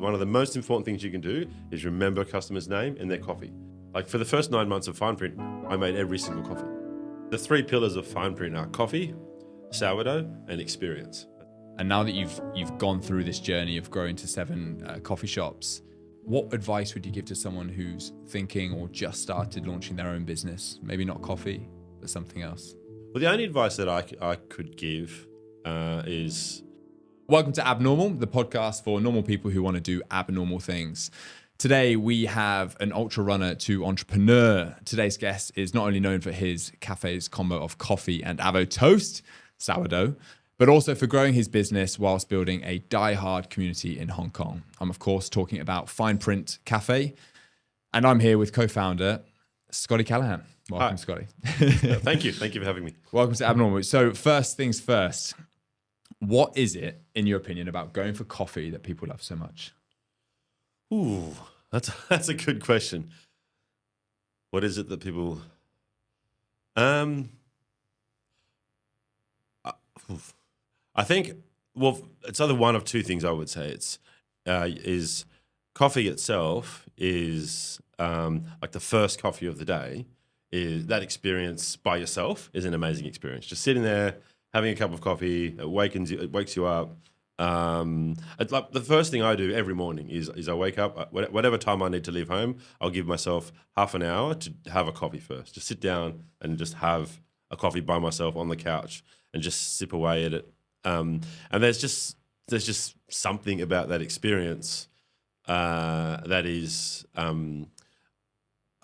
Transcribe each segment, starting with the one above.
one of the most important things you can do is remember a customer's name and their coffee. Like for the first 9 months of Fineprint, I made every single coffee. The 3 pillars of Fineprint are coffee, sourdough, and experience. And now that you've gone through this journey of growing to 7 coffee shops, what advice would you give to someone who's thinking or just started launching their own business? Maybe not coffee, but something else. Well, the only advice that I could give is... Welcome to Abnormal, the podcast for normal people who want to do abnormal things. Today, we have an ultra runner to entrepreneur. Today's guest is not only known for his cafe's combo of coffee and avo toast, sourdough, but also for growing his business whilst building a die-hard community in Hong Kong. I'm, of course, talking about Fineprint Cafe, and I'm here with co-founder Scottie Callaghan. Welcome, Hi. Scottie. Thank you. Thank you for having me. Welcome to Abnormal. So first things first, what is it, in your opinion, about going for coffee that people love so much? Ooh, that's a good question. What is it that people... I think, well, it's either one of two things I would say. It's is coffee itself is like the first coffee of the day. Is that experience by yourself is an amazing experience. Just sitting there, having a cup of coffee, it wakes you up. It's like the first thing I do every morning is I wake up, whatever time I need to leave home, I'll give myself half an hour to have a coffee first. Just sit down and just have a coffee by myself on the couch and just sip away at it. And there's just something about that experience that is, I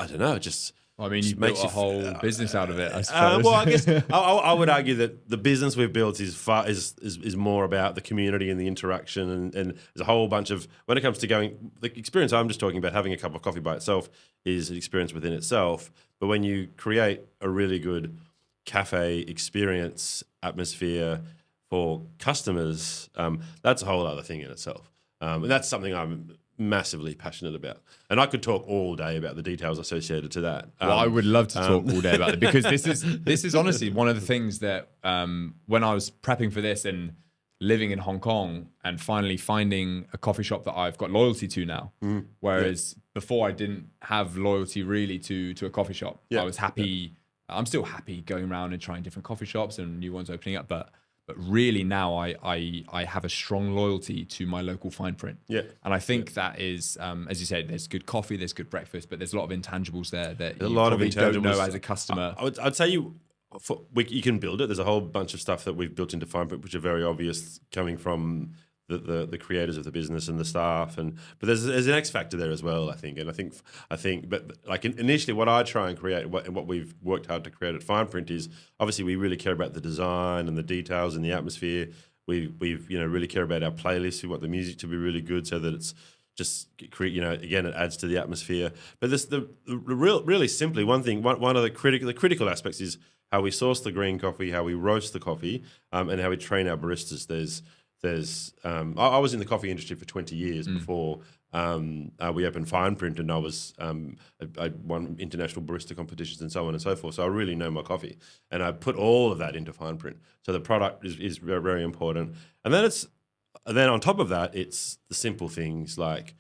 don't know, just... I mean, you've built a whole business out of it, I suppose. Well, I guess I would argue that the business we've built is more about the community and the interaction, and there's a whole bunch of, when it comes to going, the experience I'm just talking about, having a cup of coffee by itself is an experience within itself. But when you create a really good cafe experience atmosphere for customers, that's a whole other thing in itself. And that's something I'm massively passionate about. And I could talk all day about the details associated to that. Well, I would love to talk all day about it, because this is honestly one of the things that when I was prepping for this and living in Hong Kong and finally finding a coffee shop that I've got loyalty to now, whereas before I didn't have loyalty really to a coffee shop. I was happy. I'm still happy going around and trying different coffee shops and new ones opening up, but really now I have a strong loyalty to my local Fineprint. Yeah. And I think that is, as you said, there's good coffee, there's good breakfast, but there's a lot of intangibles there that you probably don't know as a customer. I'd say you can build it. There's a whole bunch of stuff that we've built into Fineprint, which are very obvious coming from the creators of the business and the staff, but there's an X factor there as well, I think. And I think, but like initially, what I try and create, and what we've worked hard to create at Fineprint is obviously we really care about the design and the details and the atmosphere. We've really care about our playlists. We want the music to be really good so that it's just again, it adds to the atmosphere. But really simply, one of the critical aspects is how we source the green coffee, how we roast the coffee, and how we train our baristas. I was in the coffee industry for 20 years before we opened Fineprint, and I won international barista competitions and so on and so forth. So I really know my coffee, and I put all of that into Fineprint. So the product is very, very important, and then on top of that, it's the simple things like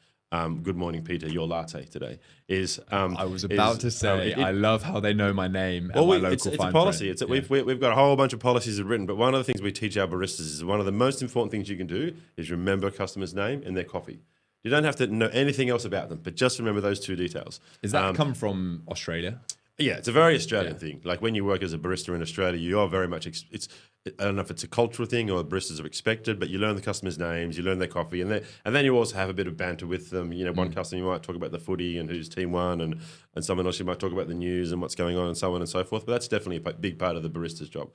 good morning, Peter. Your latte today is. I was about to say, I love how they know my name. Well, it's a policy. We've got a whole bunch of policies written, but one of the things we teach our baristas is one of the most important things you can do is remember a customer's name and their coffee. You don't have to know anything else about them, but just remember those two details. Does that come from Australia? Yeah, it's a very Australian thing. Like when you work as a barista in Australia, you are very much, I don't know if it's a cultural thing or baristas are expected, but you learn the customers' names, you learn their coffee, and then you also have a bit of banter with them. One customer you might talk about the footy and whose team won, and someone else you might talk about the news and what's going on and so on and so forth. But that's definitely a big part of the barista's job.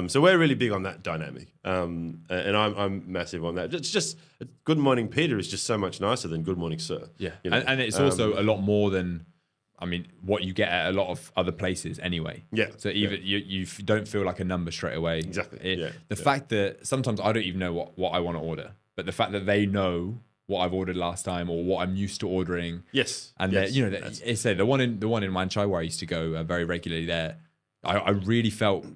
So we're really big on that dynamic, and I'm massive on that. It's just good morning, Peter is just so much nicer than good morning, sir. Yeah, and it's also a lot more than, what you get at a lot of other places anyway. Yeah. So even you don't feel like a number straight away. Exactly. The fact that sometimes I don't even know what I want to order, but the fact that they know what I've ordered last time or what I'm used to ordering. Yes. And the one in Wan Chai where I used to go very regularly there, I really felt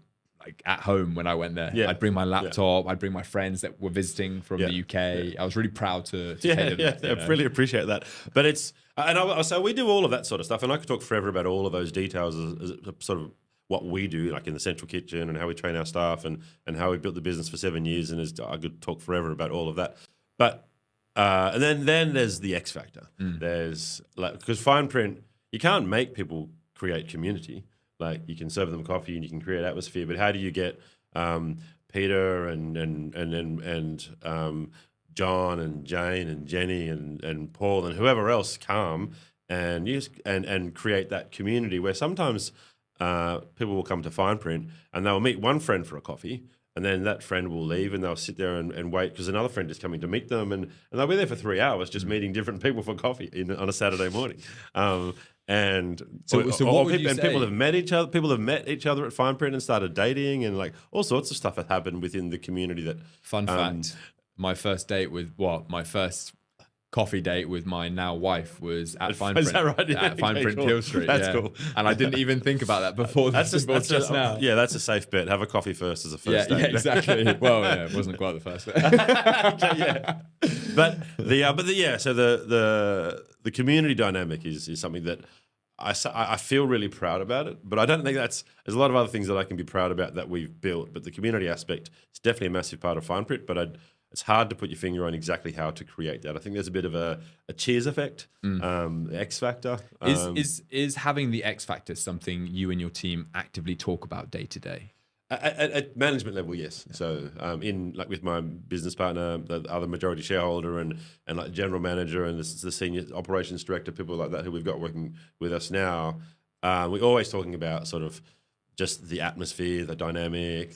like at home when I went there. Yeah. I'd bring my laptop. I'd bring my friends that were visiting from the UK. I was really proud to take them. I really appreciate that. But it's, and so we do all of that sort of stuff, and I could talk forever about all of those details as sort of what we do, like in the central kitchen and how we train our staff and how we built the business for 7 years. And I could talk forever about all of that. But and then there's the X factor. There's like, because fine print, you can't make people create community. Like you can serve them coffee and you can create atmosphere, but how do you get Peter and John and Jane and Jenny and Paul and whoever else calm and create that community where sometimes people will come to fine print and they'll meet one friend for a coffee. And then that friend will leave and they'll sit there and wait because another friend is coming to meet them. And they'll be there for 3 hours just meeting different people for coffee on a Saturday morning. And what would you say? People have met each other. People have met each other at Fineprint and started dating, and like all sorts of stuff has happened within the community. That fun fact: my first coffee date with my now wife was at Fineprint. Is that right? At Fineprint cool. Peel Street. That's cool. And I didn't even think about that before. That's just now. Yeah, that's a safe bet. Have a coffee first as a first date. Yeah, exactly. Well, it wasn't quite the first. So the community dynamic is something that I feel really proud about it, but I don't think there's a lot of other things that I can be proud about that we've built, but the community aspect is definitely a massive part of Fineprint, but it's hard to put your finger on exactly how to create that. I think there's a bit of a cheers effect, X factor. Is having the X factor something you and your team actively talk about day to day? At management level, yes. So in like with my business partner, the other majority shareholder, and like general manager and the senior operations director, people like that who we've got working with us now, we're always talking about sort of just the atmosphere, the dynamic,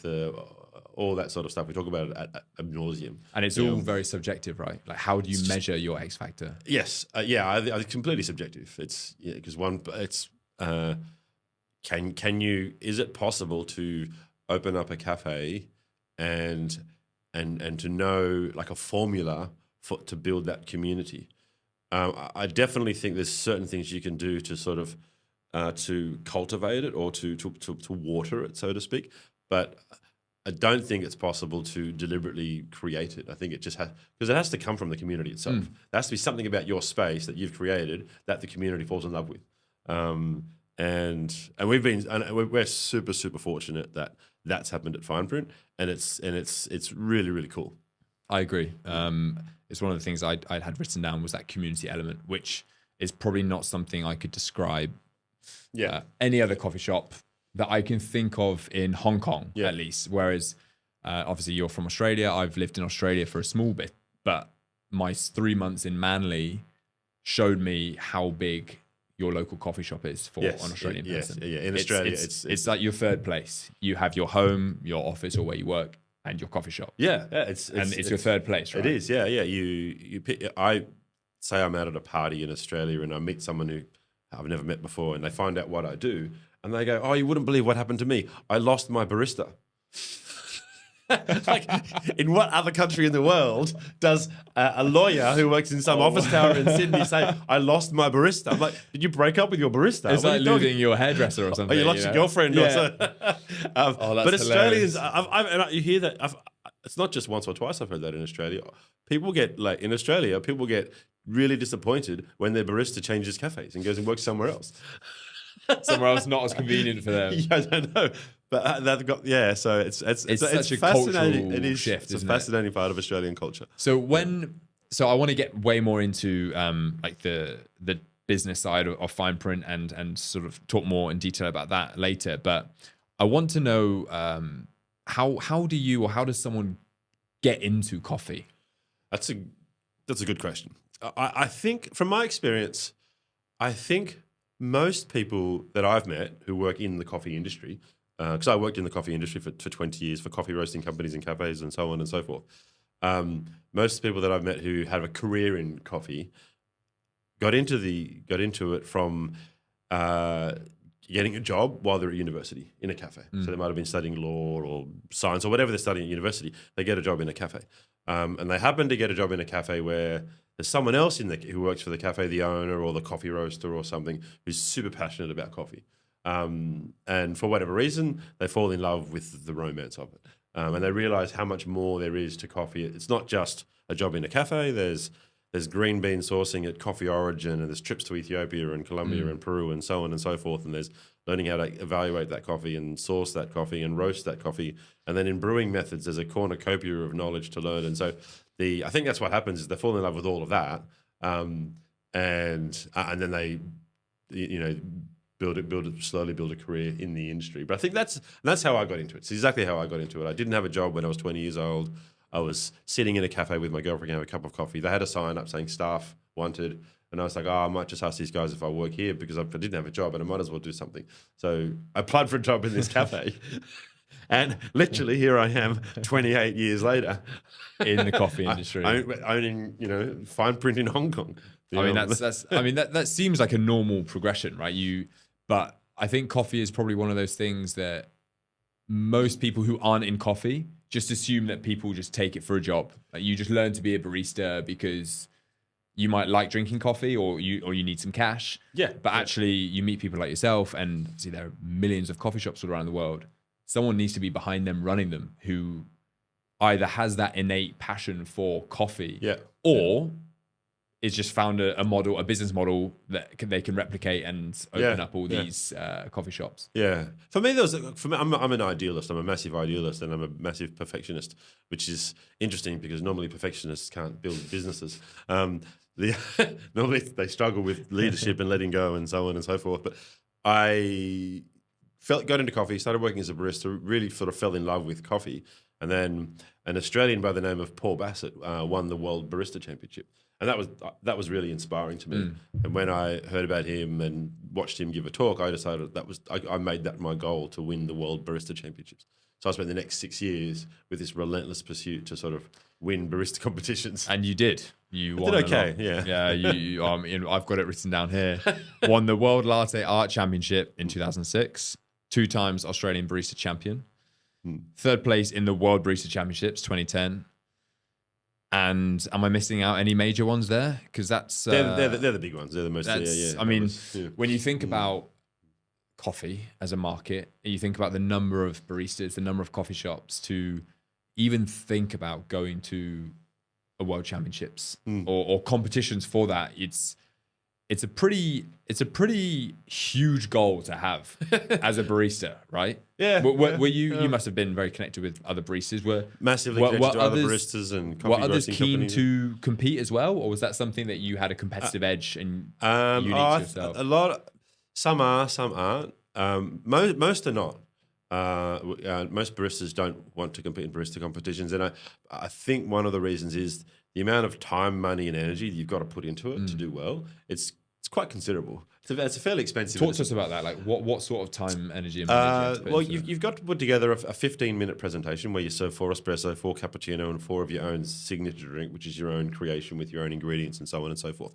all that sort of stuff. We talk about it at nauseum. And it's all very subjecective, right? Like how do you measure your X factor? Yes. I completely subjective. It's because can you, is it possible to open up a cafe and to know like a formula to build that community? I definitely think there's certain things you can do to sort of to cultivate it or to water it, so to speak. But I don't think it's possible to deliberately create it. I think it just has, because it has to come from the community itself. There has to be something about your space that you've created that the community falls in love with. And we're super, super fortunate that that's happened at Fineprint, and it's really, really cool. I agree. It's one of the things I'd had written down was that community element, which is probably not something I could describe any other coffee shop that I can think of in Hong Kong, at least. Whereas obviously you're from Australia. I've lived in Australia for a small bit, but my 3 months in Manly showed me how big your local coffee shop is for an Australian person. In Australia, it's like your third place. You have your home, your office, or where you work, and your coffee shop. It's your third place, right? It is, yeah. You pick, I say I'm out at a party in Australia and I meet someone who I've never met before, and they find out what I do, and they go, "Oh, you wouldn't believe what happened to me. I lost my barista." Like, in what other country in the world does a lawyer who works in some office tower in Sydney say, "I lost my barista"? I'm like, "Did you break up with your barista?" It's like losing your hairdresser or something. Or you lost your girlfriend or something. But Australians, hilarious. you hear that. It's not just once or twice I've heard that in Australia. People get really disappointed when their barista changes cafes and goes and works somewhere else. Somewhere else not as convenient for them. I don't know. But they've got so it's such a fascinating. cultural it is shift. It's a fascinating part of Australian culture. So I want to get way more into like the business side of Fineprint and sort of talk more in detail about that later. But I want to know how does someone get into coffee? That's a good question. I think from my experience, most people that I've met who work in the coffee industry, because I worked in the coffee industry for 20 years for coffee roasting companies and cafes and so on and so forth. Most people that I've met who have a career in coffee got into it from getting a job while they're at university in a cafe. So they might have been studying law or science or whatever they're studying at university. They get a job in a cafe, and they happen to get a job in a cafe where there's someone else who works for the cafe, the owner or the coffee roaster or something, who's super passionate about coffee. And for whatever reason, they fall in love with the romance of it. And they realize how much more there is to coffee. It's not just a job in a cafe. There's green bean sourcing at Coffee Origin, and there's trips to Ethiopia and Colombia and Peru and so on and so forth. And there's learning how to evaluate that coffee and source that coffee and roast that coffee. And then in brewing methods, there's a cornucopia of knowledge to learn. And so I think that's what happens is they fall in love with all of that. And then they, slowly build a career in the industry. But I think that's how I got into it. It's exactly how I got into it. I didn't have a job when I was 20 years old. I was sitting in a cafe with my girlfriend having a cup of coffee. They had a sign up saying staff wanted. And I was like, I might just ask these guys if I work here because I didn't have a job and I might as well do something. So I applied for a job in this cafe. And literally here I am 28 years later. In the coffee industry. Owning, fine print in Hong Kong. That seems like a normal progression, right? But I think coffee is probably one of those things that most people who aren't in coffee just assume that people just take it for a job. Like you just learn to be a barista because you might like drinking coffee or you need some cash. Yeah. But actually you meet people like yourself, and see there are millions of coffee shops all around the world. Someone needs to be behind them running them who either has that innate passion for coffee or is just found a business model that they can replicate and open up all these coffee shops. Yeah. For me, I'm an idealist. I'm a massive idealist and I'm a massive perfectionist, which is interesting because normally perfectionists can't build businesses. Normally they struggle with leadership and letting go and so on and so forth. But I got into coffee, started working as a barista, really sort of fell in love with coffee. And then an Australian by the name of Paul Bassett won the World Barista Championship. And that was really inspiring to me. And when I heard about him and watched him give a talk, I decided I made that my goal to win the World Barista Championships. So I spent the next 6 years with this relentless pursuit to sort of win barista competitions. And you did. You won. Did okay, yeah. Yeah, I've got it written down here. Won the World Latte Art Championship in 2006, 2 times Australian Barista Champion, 3rd place in the World Barista Championships 2010. And am I missing out any major ones there? Because that's they're the big ones. They're the most. When you think about coffee as a market, you think about the number of baristas, the number of coffee shops, to even think about going to a World Championships or competitions for that, it's a pretty huge goal to have as a barista, right? Yeah. Were you must have been very connected with other baristas. Were massively connected to other baristas and coffee roasting companies. Were others keen to compete as well, or was that something that you had a competitive edge and unique to yourself? Some are, some aren't. Most are not. Most baristas don't want to compete in barista competitions, and I think one of the reasons is the amount of time, money, and energy that you've got to put into it to do well. It's quite considerable. It's a fairly expensive. Talk to us about that. Like what sort of time, energy, and money? You've got to put together a 15-minute presentation where you serve 4 espresso, 4 cappuccino, and 4 of your own signature drink, which is your own creation with your own ingredients and so on and so forth.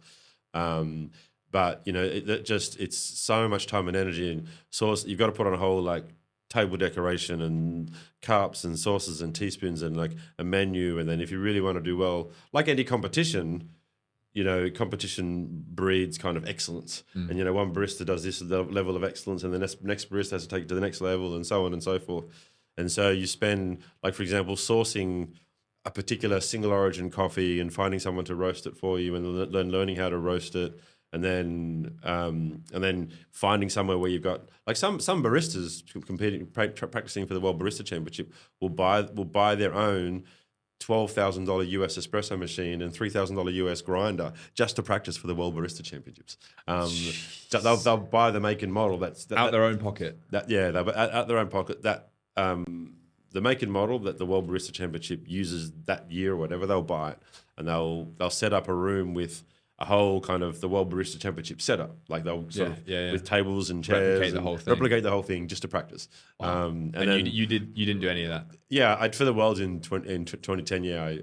But it's so much time and energy and sauce. You've got to put on a whole table decoration and cups and sauces and teaspoons and a menu. And then if you really want to do well, like any competition, competition breeds kind of excellence. And, one barista does this level of excellence and the next barista has to take it to the next level and so on and so forth. And so you spend, for example, sourcing a particular single origin coffee and finding someone to roast it for you and then learning how to roast it. And then finding somewhere where you've got some baristas competing, practicing for the World Barista Championship will buy their own $12,000 US espresso machine and $3,000 US grinder just to practice for the World Barista Championships. They'll buy the make and model out their own pocket. They'll out their own pocket. The make and model that the World Barista Championship uses that year or whatever, they'll buy it and they'll set up a room with a whole kind of the World Barista Championship setup, they'll with tables and chairs, replicate the whole thing just to practice. Wow. And then you didn't do any of that. Yeah, for the Worlds in 2010. Yeah,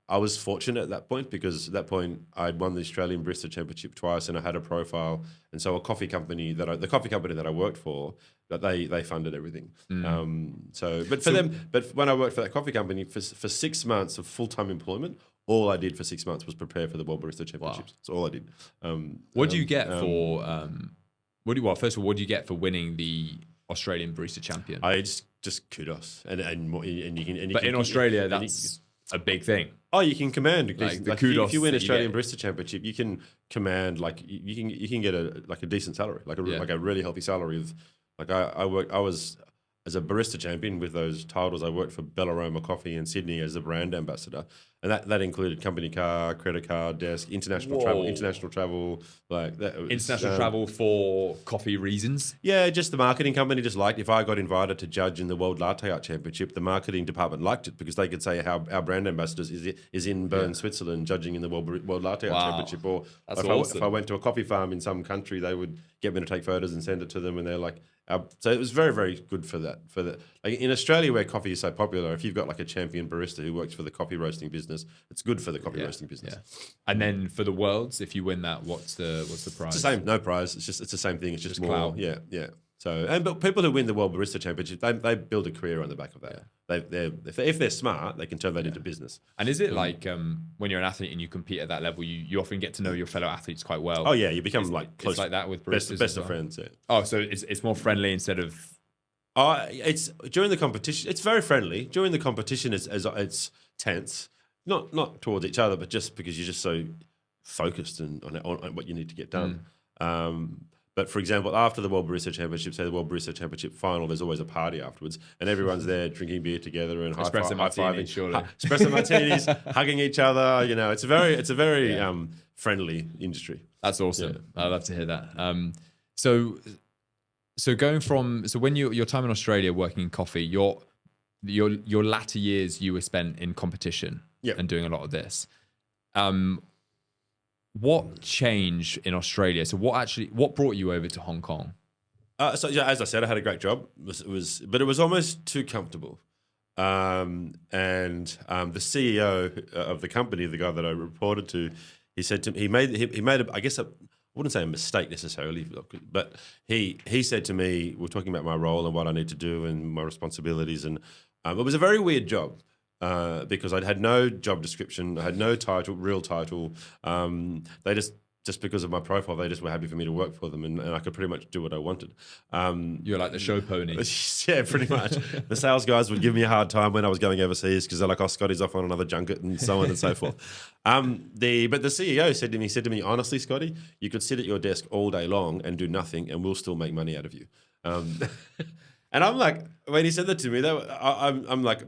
I was fortunate at that point because at that point I'd won the Australian Barista Championship twice and I had a profile, and so the coffee company that I worked for, that they funded everything. But when I worked for that coffee company for 6 months of full time employment. All I did for 6 months was prepare for the World Barista Championships. Wow. That's all I did. What do you get for First of all, what do you get for winning the Australian Barista Champion? I just kudos, and you can. But in Australia, that's a big thing. Oh, you can command the kudos. If you win that you Australian get. Barista Championship, you can command you can get a decent salary, like a really healthy salary. I was as a barista champion with those titles. I worked for Bellaroma Coffee in Sydney as a brand ambassador, and that included company car, credit card, desk, international travel, like that. International travel for coffee reasons. Yeah, just the marketing company just liked. If I got invited to judge in the World Latte Art Championship, the marketing department liked it because they could say how our brand ambassadors is in Bern, Switzerland, judging in the World Latte Art Championship. Or if I went to a coffee farm in some country, they would get me to take photos and send it to them, and they're like. So it was very, very good for that. Like in Australia, where coffee is so popular, if you've got like a champion barista who works for the coffee roasting business, it's good for the coffee roasting business. Yeah. And then for the Worlds, if you win that, what's the prize? It's the same, no prize. It's the same thing. It's just more. clout. Yeah. So but people who win the World Barista Championship, they build a career on the back of that. If they're smart, they can turn that into business. And is it like when you're an athlete and you compete at that level, you often get to know your fellow athletes quite well? Oh yeah, you become close. It's like that with baristas. Best of friends. Yeah. Oh, so it's more friendly instead of. It's during the competition. It's very friendly. During the competition, it's tense. Not towards each other, but just because you're just so focused on what you need to get done. But for example, after the World Barista Championship, say the World Barista Championship final, there's always a party afterwards, and everyone's there drinking beer together and espresso martinis, espresso martinis, hugging each other. It's a very friendly industry. That's awesome. Yeah. I'd love to hear that. So going from when your time in Australia working in coffee, your latter years you were spent in competition and doing a lot of this. What changed in Australia? So what brought you over to Hong Kong? As I said, I had a great job. But it was almost too comfortable. And the CEO of the company, the guy that I reported to, he said to me, he made I wouldn't say a mistake necessarily, but he said to me, we're talking about my role and what I need to do and my responsibilities, and it was a very weird job. Because I'd had no job description, I had no real title. They just because of my profile, they just were happy for me to work for them, and I could pretty much do what I wanted. You're like the show pony. Yeah, pretty much. The sales guys would give me a hard time when I was going overseas because they're like, "Oh, Scotty's off on another junket," and so on and so forth. But the CEO said to me, "Honestly, Scotty, you could sit at your desk all day long and do nothing, and we'll still make money out of you." And I'm like, when he said that to me, I'm like.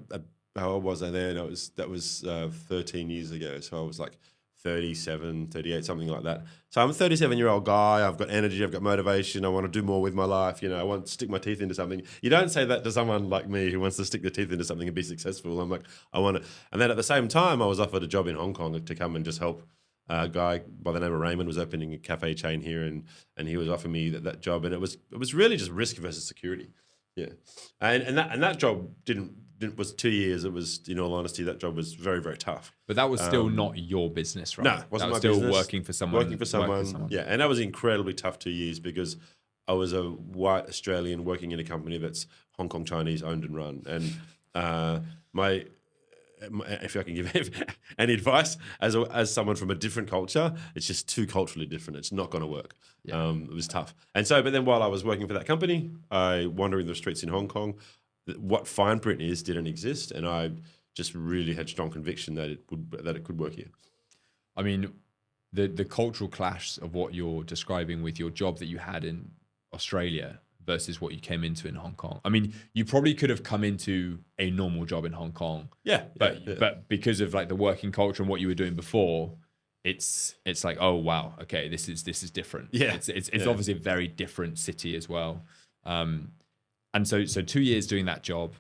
How old was I then? That was 13 years ago. So I was like 37, 38, something like that. So I'm a 37-year-old guy. I've got energy. I've got motivation. I want to do more with my life. I want to stick my teeth into something. You don't say that to someone like me who wants to stick their teeth into something and be successful. I'm like, I want to. And then at the same time, I was offered a job in Hong Kong to come and just help. A guy by the name of Raymond was opening a cafe chain here, and he was offering me that job. And it was really just risk versus security. Yeah, and that job was 2 years. It was, in all honesty, that job was very, very tough. But that was still not your business, right? No, it wasn't my still business. Working for someone. Yeah, and that was incredibly tough 2 years because I was a white Australian working in a company that's Hong Kong Chinese owned and run. And if I can give any advice as someone from a different culture, it's just too culturally different. It's not going to work. Yeah. It was tough. And so, but then while I was working for that company, I wandering the streets in Hong Kong. What Fineprint is didn't exist, and I just really had strong conviction that it could work here. I mean, the cultural clash of what you're describing with your job that you had in Australia versus what you came into in Hong Kong. I mean, you probably could have come into a normal job in Hong Kong. But because of like the working culture and what you were doing before, it's like, oh wow, okay, this is different. Yeah. It's obviously a very different city as well. And so 2 years doing that job,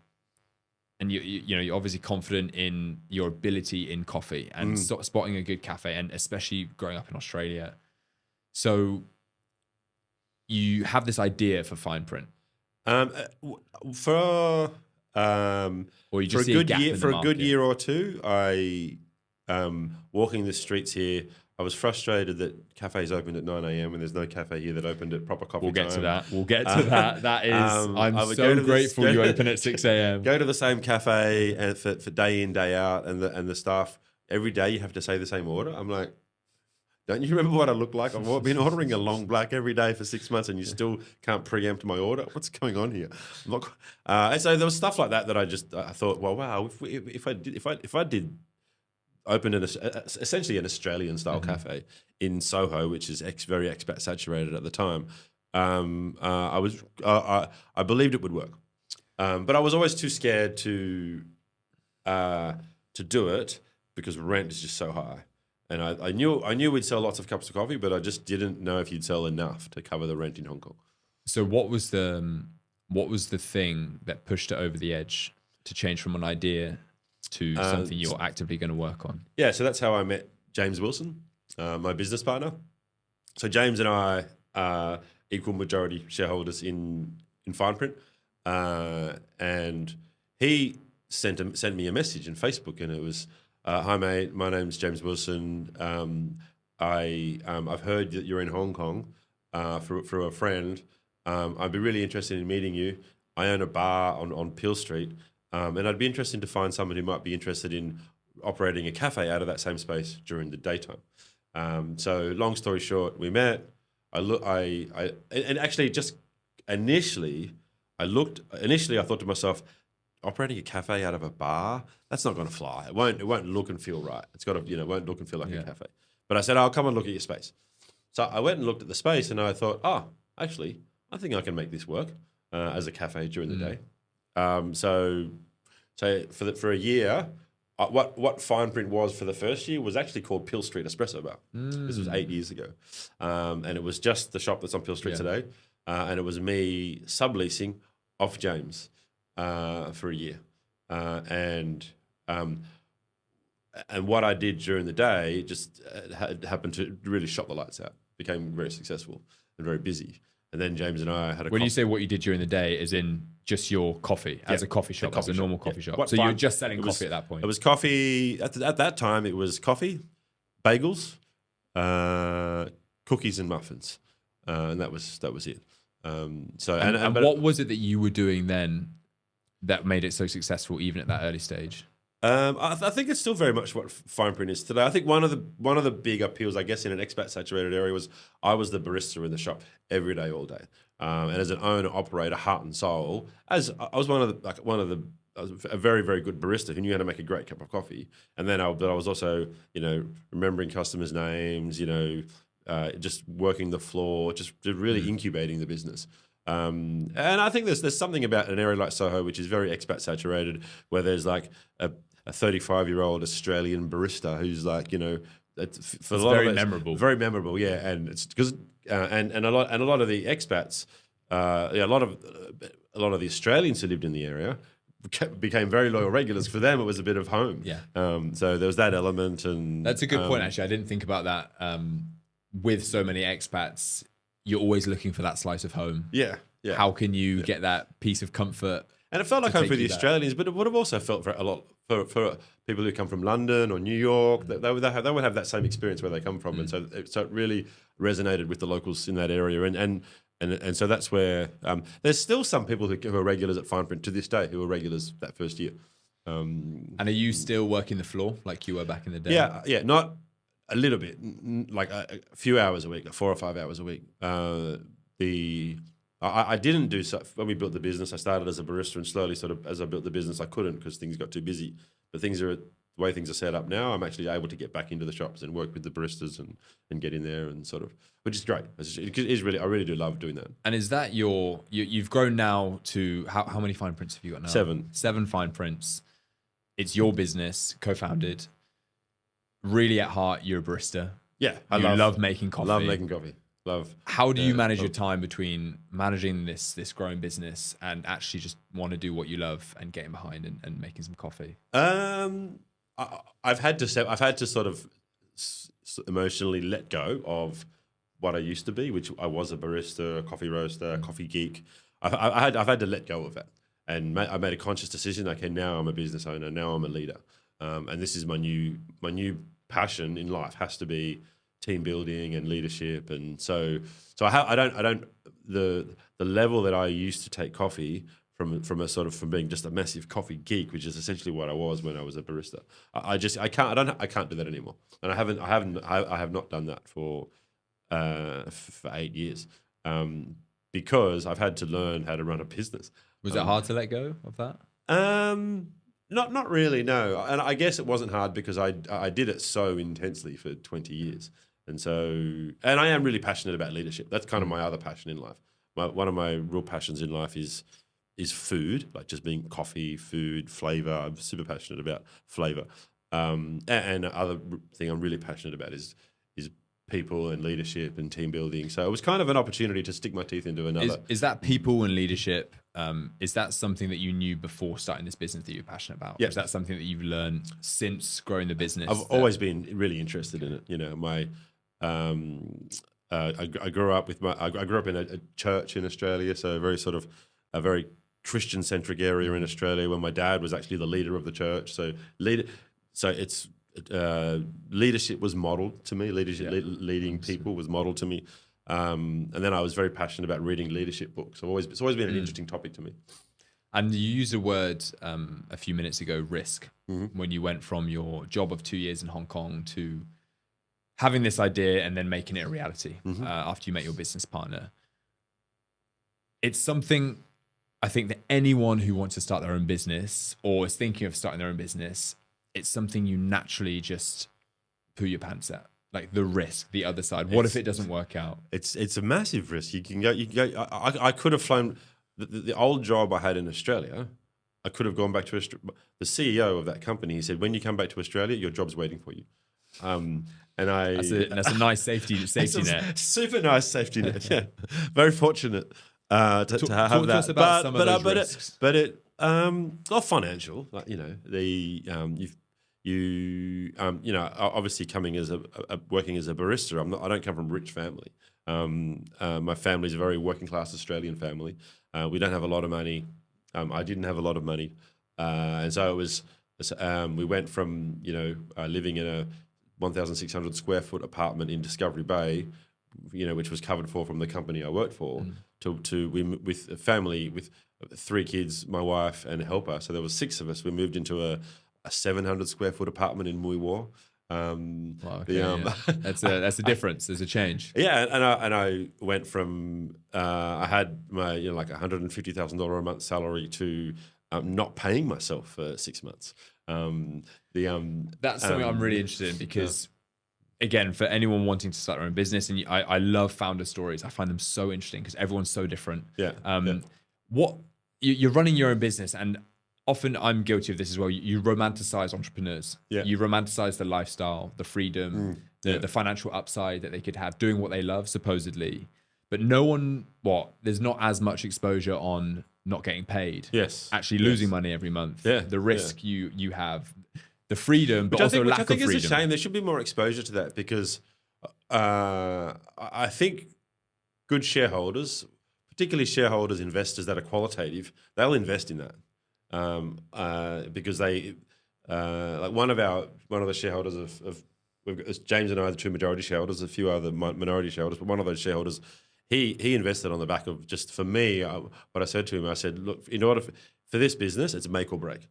and you're obviously confident in your ability in coffee and spotting a good cafe, and especially growing up in Australia. So you have this idea for Fineprint. For a good year or two, I walking the streets here. I was frustrated that cafes opened at 9 a.m. and there's no cafe here that opened at proper coffee time. We'll get to that. That is, I'm so grateful you open at 6 a.m. Go to the same cafe and for day in, day out, and the staff, every day you have to say the same order. I'm like, don't you remember what I look like? I've been ordering a long black every day for 6 months, and you still can't preempt my order. What's going on here? And so there was stuff like that I thought, well, wow, if I did open essentially an Australian style cafe in Soho, which is very expat saturated at the time, I believed it would work, but I was always too scared to do it because rent is just so high. And I knew we'd sell lots of cups of coffee, but I just didn't know if you'd sell enough to cover the rent in Hong Kong. So what was the thing that pushed it over the edge to change from an idea to something you're actively going to work on? Yeah, so that's how I met James Wilson, my business partner. So James and I are equal majority shareholders in Fineprint, and he sent me a message in Facebook, and it was, "Hi mate, my name's James Wilson. I've heard that you're in Hong Kong through a friend. I'd be really interested in meeting you. I own a bar on Peel Street, and I'd be interested to find someone who might be interested in operating a cafe out of that same space during the daytime." So long story short, we met. Initially I thought to myself, operating a cafe out of a bar, that's not going to fly. It won't look and feel right. It's got to, it won't look and feel like a cafe. But I said, I'll come and look at your space. So I went and looked at the space, and I thought, actually, I think I can make this work as a cafe during the day. So for a year, what Fineprint was for the first year was actually called Peel Street Espresso Bar. This was 8 years ago. And it was just the shop that's on Peel Street today. And it was me subleasing off James for a year. And what I did during the day just happened to really shot the lights out. Became very successful and very busy. And then James and I had When you say what you did during the day, as in just your coffee, as a coffee shop, as a normal coffee shop. So you were just selling coffee at that point? It was coffee. At that time, it was coffee, bagels, cookies and muffins. And that was it. What was it that you were doing then that made it so successful, even at that early stage? I think it's still very much what Fineprint is today. I think one of the big appeals, I guess, in an expat saturated area was I was the barista in the shop every day, all day, and as an owner operator, heart and soul. As I was I was a very, very good barista who knew how to make a great cup of coffee, and then I was also remembering customers' names, just working the floor, just really incubating the business. And I think there's something about an area like Soho, which is very expat saturated, where there's like a 35-year-old Australian barista who's like, it's very memorable, yeah. And it's because and a lot of the expats, a lot of the Australians who lived in the area became very loyal regulars. For them, it was a bit of home. Yeah. So there was that element, and that's a good point. Actually, I didn't think about that. With so many expats, you're always looking for that slice of home. Yeah. How can you get that piece of comfort? And it felt like home for the Australians, but it would have also felt for a lot for people who come from London or New York. They would have that same experience where they come from, and so it really resonated with the locals in that area. And so that's where there's still some people who are regulars at Fineprint to this day who were regulars that first year. And are you still working the floor like you were back in the day? Yeah, not a little bit, like a few hours a week, like 4 or 5 hours a week. I didn't do so when we built the business. I started as a barista, and slowly, sort of, as I built the business, I couldn't because things got too busy. But the way things are set up now, I'm actually able to get back into the shops and work with the baristas and get in there and sort of, which is great. It is really, I really do love doing that. And is that you've grown now to how many fine prints have you got now? 7 fine prints. It's your business, co-founded. Really at heart, you're a barista. Yeah, I love making coffee. Love making coffee. How do you manage your time between managing this growing business and actually just want to do what you love and getting behind and making some coffee? I've had to sort of emotionally let go of what I used to be, which I was a barista, a coffee roaster, a coffee geek. I've had to let go of that, and I made a conscious decision. Okay, now I'm a business owner. Now I'm a leader, and this is my new passion in life. Has to be team building and leadership, and so I don't the level that I used to take coffee from being just a massive coffee geek, which is essentially what I was when I was a barista. I can't do that anymore, and I have not done that for 8 years, because I've had to learn how to run a business. Was it hard to let go of that? Not really, no. And I guess it wasn't hard because I did it so intensely for 20 years. And I am really passionate about leadership. That's kind of my other passion in life. One of my real passions in life is food, like just being coffee, food, flavor. I'm super passionate about flavor. And the other thing I'm really passionate about is people and leadership and team building. So it was kind of an opportunity to stick my teeth into another. Is that people and leadership? Is that something that you knew before starting this business that you're passionate about? Yeah. Is that something that you've learned since growing the business? I've always been really interested in it. You know, I grew up in a church in Australia, so a very Christian-centric area in Australia, where my dad was actually the leader of the church. So leadership was modeled to me. Leading people was modeled to me. And then I was very passionate about reading leadership books. It's always been an interesting topic to me. And you used a word a few minutes ago, risk, when you went from your job of 2 years in Hong Kong to having this idea and then making it a reality after you met your business partner. It's something I think that anyone who wants to start their own business or is thinking of starting their own business, it's something you naturally just poo your pants at. Like the risk, the other side. What if it doesn't work out? It's a massive risk. You can go. I could have flown the old job I had in Australia. I could have gone back to Australia. The CEO of that company, he said, when you come back to Australia, your job's waiting for you. That's a nice safety net. Super nice safety net. Yeah, very fortunate to have talk that. To us about some of those risks. Not financial. Like, you know, obviously coming as working as a barista, I don't come from a rich family. My family's a very working class Australian family. We don't have a lot of money. I didn't have a lot of money, and so it was. We went from living in a 1,600 square foot apartment in Discovery Bay, which was covered for from the company I worked for, with a family with 3 kids, my wife and a helper. So there was 6 of us. We moved into a 700 square foot apartment in Mui War. That's a difference. There's a change. Yeah, and I went from I had my like $150,000 a month salary to not paying myself for 6 months. That's something I'm really interested in because, again, for anyone wanting to start their own business, and I love founder stories. I find them so interesting because everyone's so different. What you're running your own business, and often I'm guilty of this as well. You romanticize entrepreneurs. Yeah. You romanticize the lifestyle, the freedom, the financial upside that they could have doing what they love, supposedly. But there's not as much exposure on not getting paid. Yes. Actually losing money every month. Yeah. The risk you have, the freedom, but also lack of freedom. I think it's a shame. There should be more exposure to that because I think good shareholders, particularly shareholders, investors that are qualitative, they'll invest in that because they like one of the shareholders of James and I are the 2 majority shareholders, a few other minority shareholders, but one of those shareholders. He invested on the back of just for me. What I said to him, I said, look, in order for this business, it's make or break.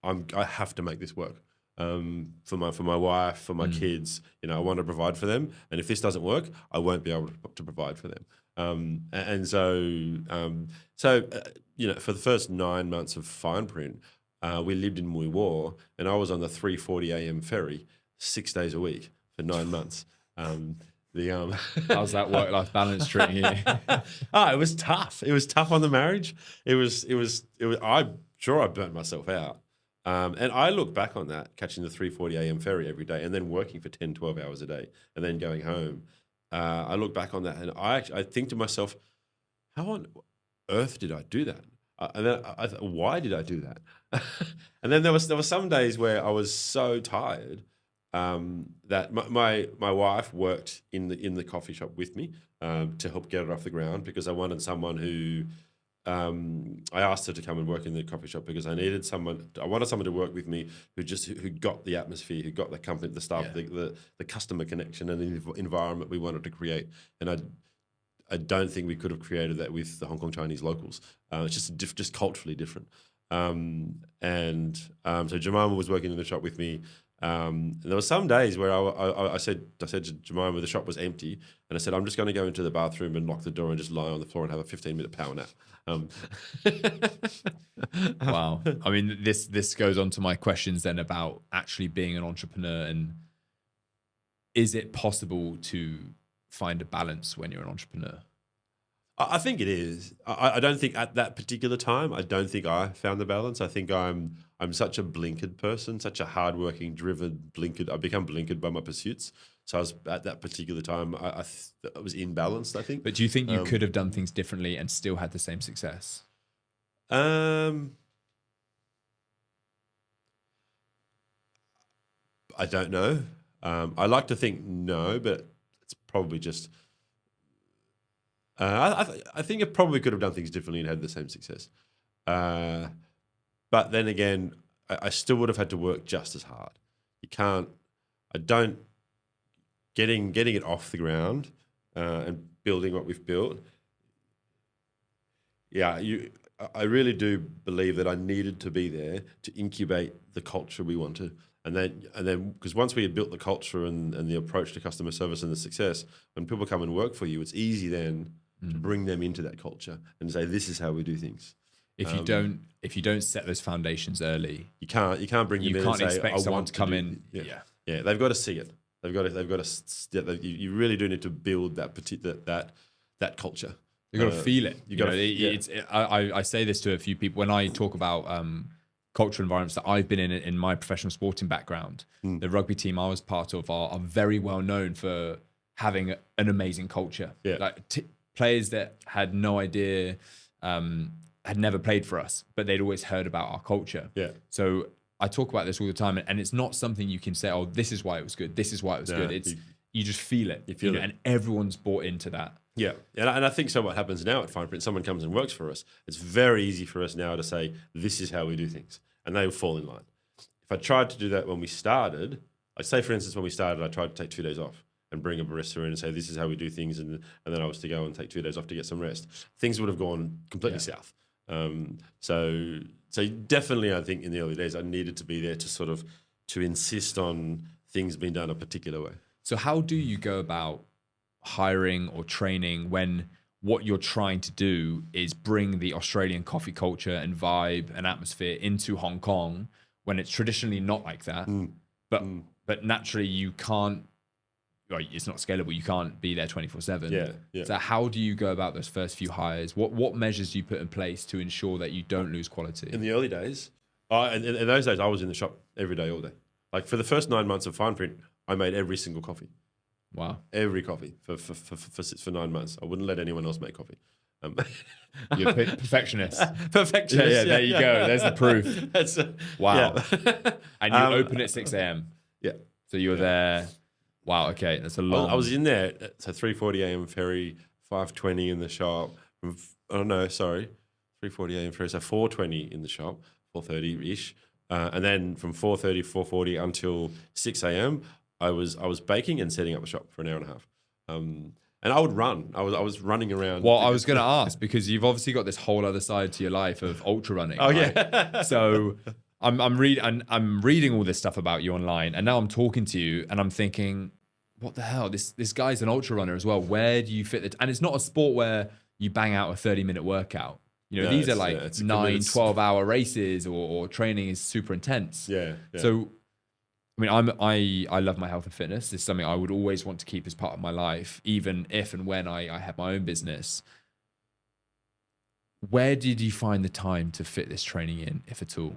I have to make this work for my wife, for my kids. I want to provide for them, and if this doesn't work, I won't be able to provide for them. For the first 9 months of Fineprint, we lived in Mui War, and I was on the 3:40 a.m. ferry 6 days a week for 9 months. How's that work-life balance treating you? It was tough. It was tough on the marriage. It was. I'm sure I burnt myself out. And I look back on that, catching the 3:40 a.m. ferry every day, and then working for 10, 12 hours a day, and then going home. I look back on that, and I think to myself, how on earth did I do that? And then I thought, why did I do that? And then there were some days where I was so tired. That my wife worked in the coffee shop with me to help get it off the ground because I wanted someone who I asked her to come and work in the coffee shop because I wanted someone to work with me who got the atmosphere, who got the company, the staff, the customer connection and the environment we wanted to create. And I don't think we could have created that with the Hong Kong Chinese locals. It's just culturally different. So Jemima was working in the shop with me. And there were some days where I said to Jemima, the shop was empty, and I said, I'm just going to go into the bathroom and lock the door and just lie on the floor and have a 15-minute power nap. Wow. I mean, this goes on to my questions then about actually being an entrepreneur, and is it possible to find a balance when you're an entrepreneur? I think it is. I don't think at that particular time, I don't think I found the balance. I think I'm such a blinkered person, such a hardworking, driven, blinkered. I've become blinkered by my pursuits. So I was at that particular time, I was imbalanced, I think. But do you think you could have done things differently and still had the same success? I don't know. I like to think no, but it's probably just. I think it probably could have done things differently and had the same success. But then again, I still would have had to work just as hard. Getting it off the ground and building what we've built. Yeah, I really do believe that I needed to be there to incubate the culture we wanted. And then, because once we had built the culture and the approach to customer service and the success, when people come and work for you, it's easy then to bring them into that culture and say, this is how we do things. If you don't set those foundations early, you can't bring them in and say, expect someone to come in. Yeah, they've got to see it. They've got to. You really do need to build that culture. You've got to feel it. I say this to a few people when I talk about cultural environments that I've been in my professional sporting background. The rugby team I was part of are very well known for having an amazing culture. Yeah. Like players that had no idea, had never played for us, but they'd always heard about our culture. Yeah. So I talk about this all the time, and it's not something you can say, oh, this is why it was good. This is why it was good. It's you just feel it. You feel it. And everyone's bought into that. Yeah, and I think so. What happens now at Fineprint, someone comes and works for us. It's very easy for us now to say, this is how we do things, and they will fall in line. If I tried to do that when we started, I'd say, for instance, when we started, I tried to take 2 days off and bring a barista in and say, this is how we do things, and then I was to go and take 2 days off to get some rest. Things would have gone completely south. So definitely, I think in the early days, I needed to be there to insist on things being done a particular way. So how do you go about hiring or training when what you're trying to do is bring the Australian coffee culture and vibe and atmosphere into Hong Kong when it's traditionally not like that? But naturally you can't, it's not scalable. You can't be there 24/7. Yeah. So how do you go about those first few hires? What measures do you put in place to ensure that you don't lose quality? In the early days, in those days, I was in the shop every day, all day. Like for the first 9 months of Fineprint, I made every single coffee. Wow. Every coffee for 9 months. I wouldn't let anyone else make coffee. You're a perfectionist. Perfectionist. Yeah, there you go. There's the proof. Wow. Yeah. And you open at 6 a.m. Yeah. So you're there. Wow. Okay. That's a long. I was in there at 3:40 a.m. ferry, 5:20 in the shop. 3:40 a.m. ferry, so 4:20 in the shop, 4:30-ish. And then from 4:30, 4:40 until 6 a.m., I was baking and setting up the shop for an hour and a half. And I would run. I was running around. Well, I was going to ask, because you've obviously got this whole other side to your life of ultra running. Oh, right? yeah. So I'm reading all this stuff about you online, and now I'm talking to you, and I'm thinking, what the hell? This guy's an ultra runner as well. Where do you fit it? And it's not a sport where you bang out a 30-minute workout. You know, these are like 9, 12-hour races, or training is super intense. Yeah. So, I mean, I love my health and fitness. It's something I would always want to keep as part of my life, even if and when I have my own business. Where did you find the time to fit this training in, if at all?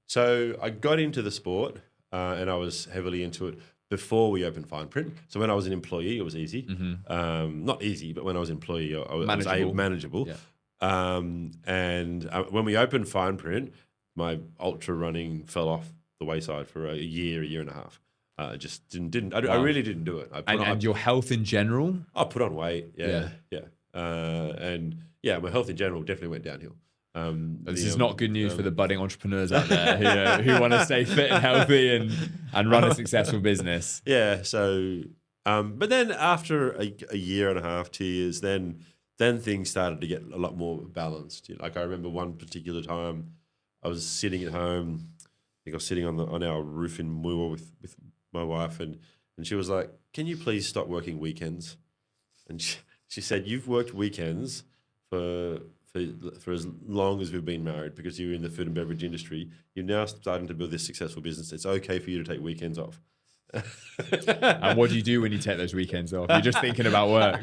So I got into the sport and I was heavily into it before we opened Fineprint. So when I was an employee, it was easy. Mm-hmm. Not easy, but when I was an employee, I was manageable. Yeah. And when we opened Fineprint, my ultra running fell off the wayside for a year and a half. I just didn't. I really didn't do it. And your health in general? I put on weight. Yeah. And my health in general definitely went downhill. This is not good news for the budding entrepreneurs out there who want to stay fit and healthy and run a successful business. Yeah. So But then after a year and a half, 2 years, then things started to get a lot more balanced. Like I remember one particular time, I was sitting at home. I think I was sitting on our roof in Moore with my wife, and she was like, "Can you please stop working weekends?" And she said, "You've worked weekends for as long as we've been married because you're in the food and beverage industry. You're now starting to build this successful business. It's okay for you to take weekends off." And what do you do when you take those weekends off? You're just thinking about work.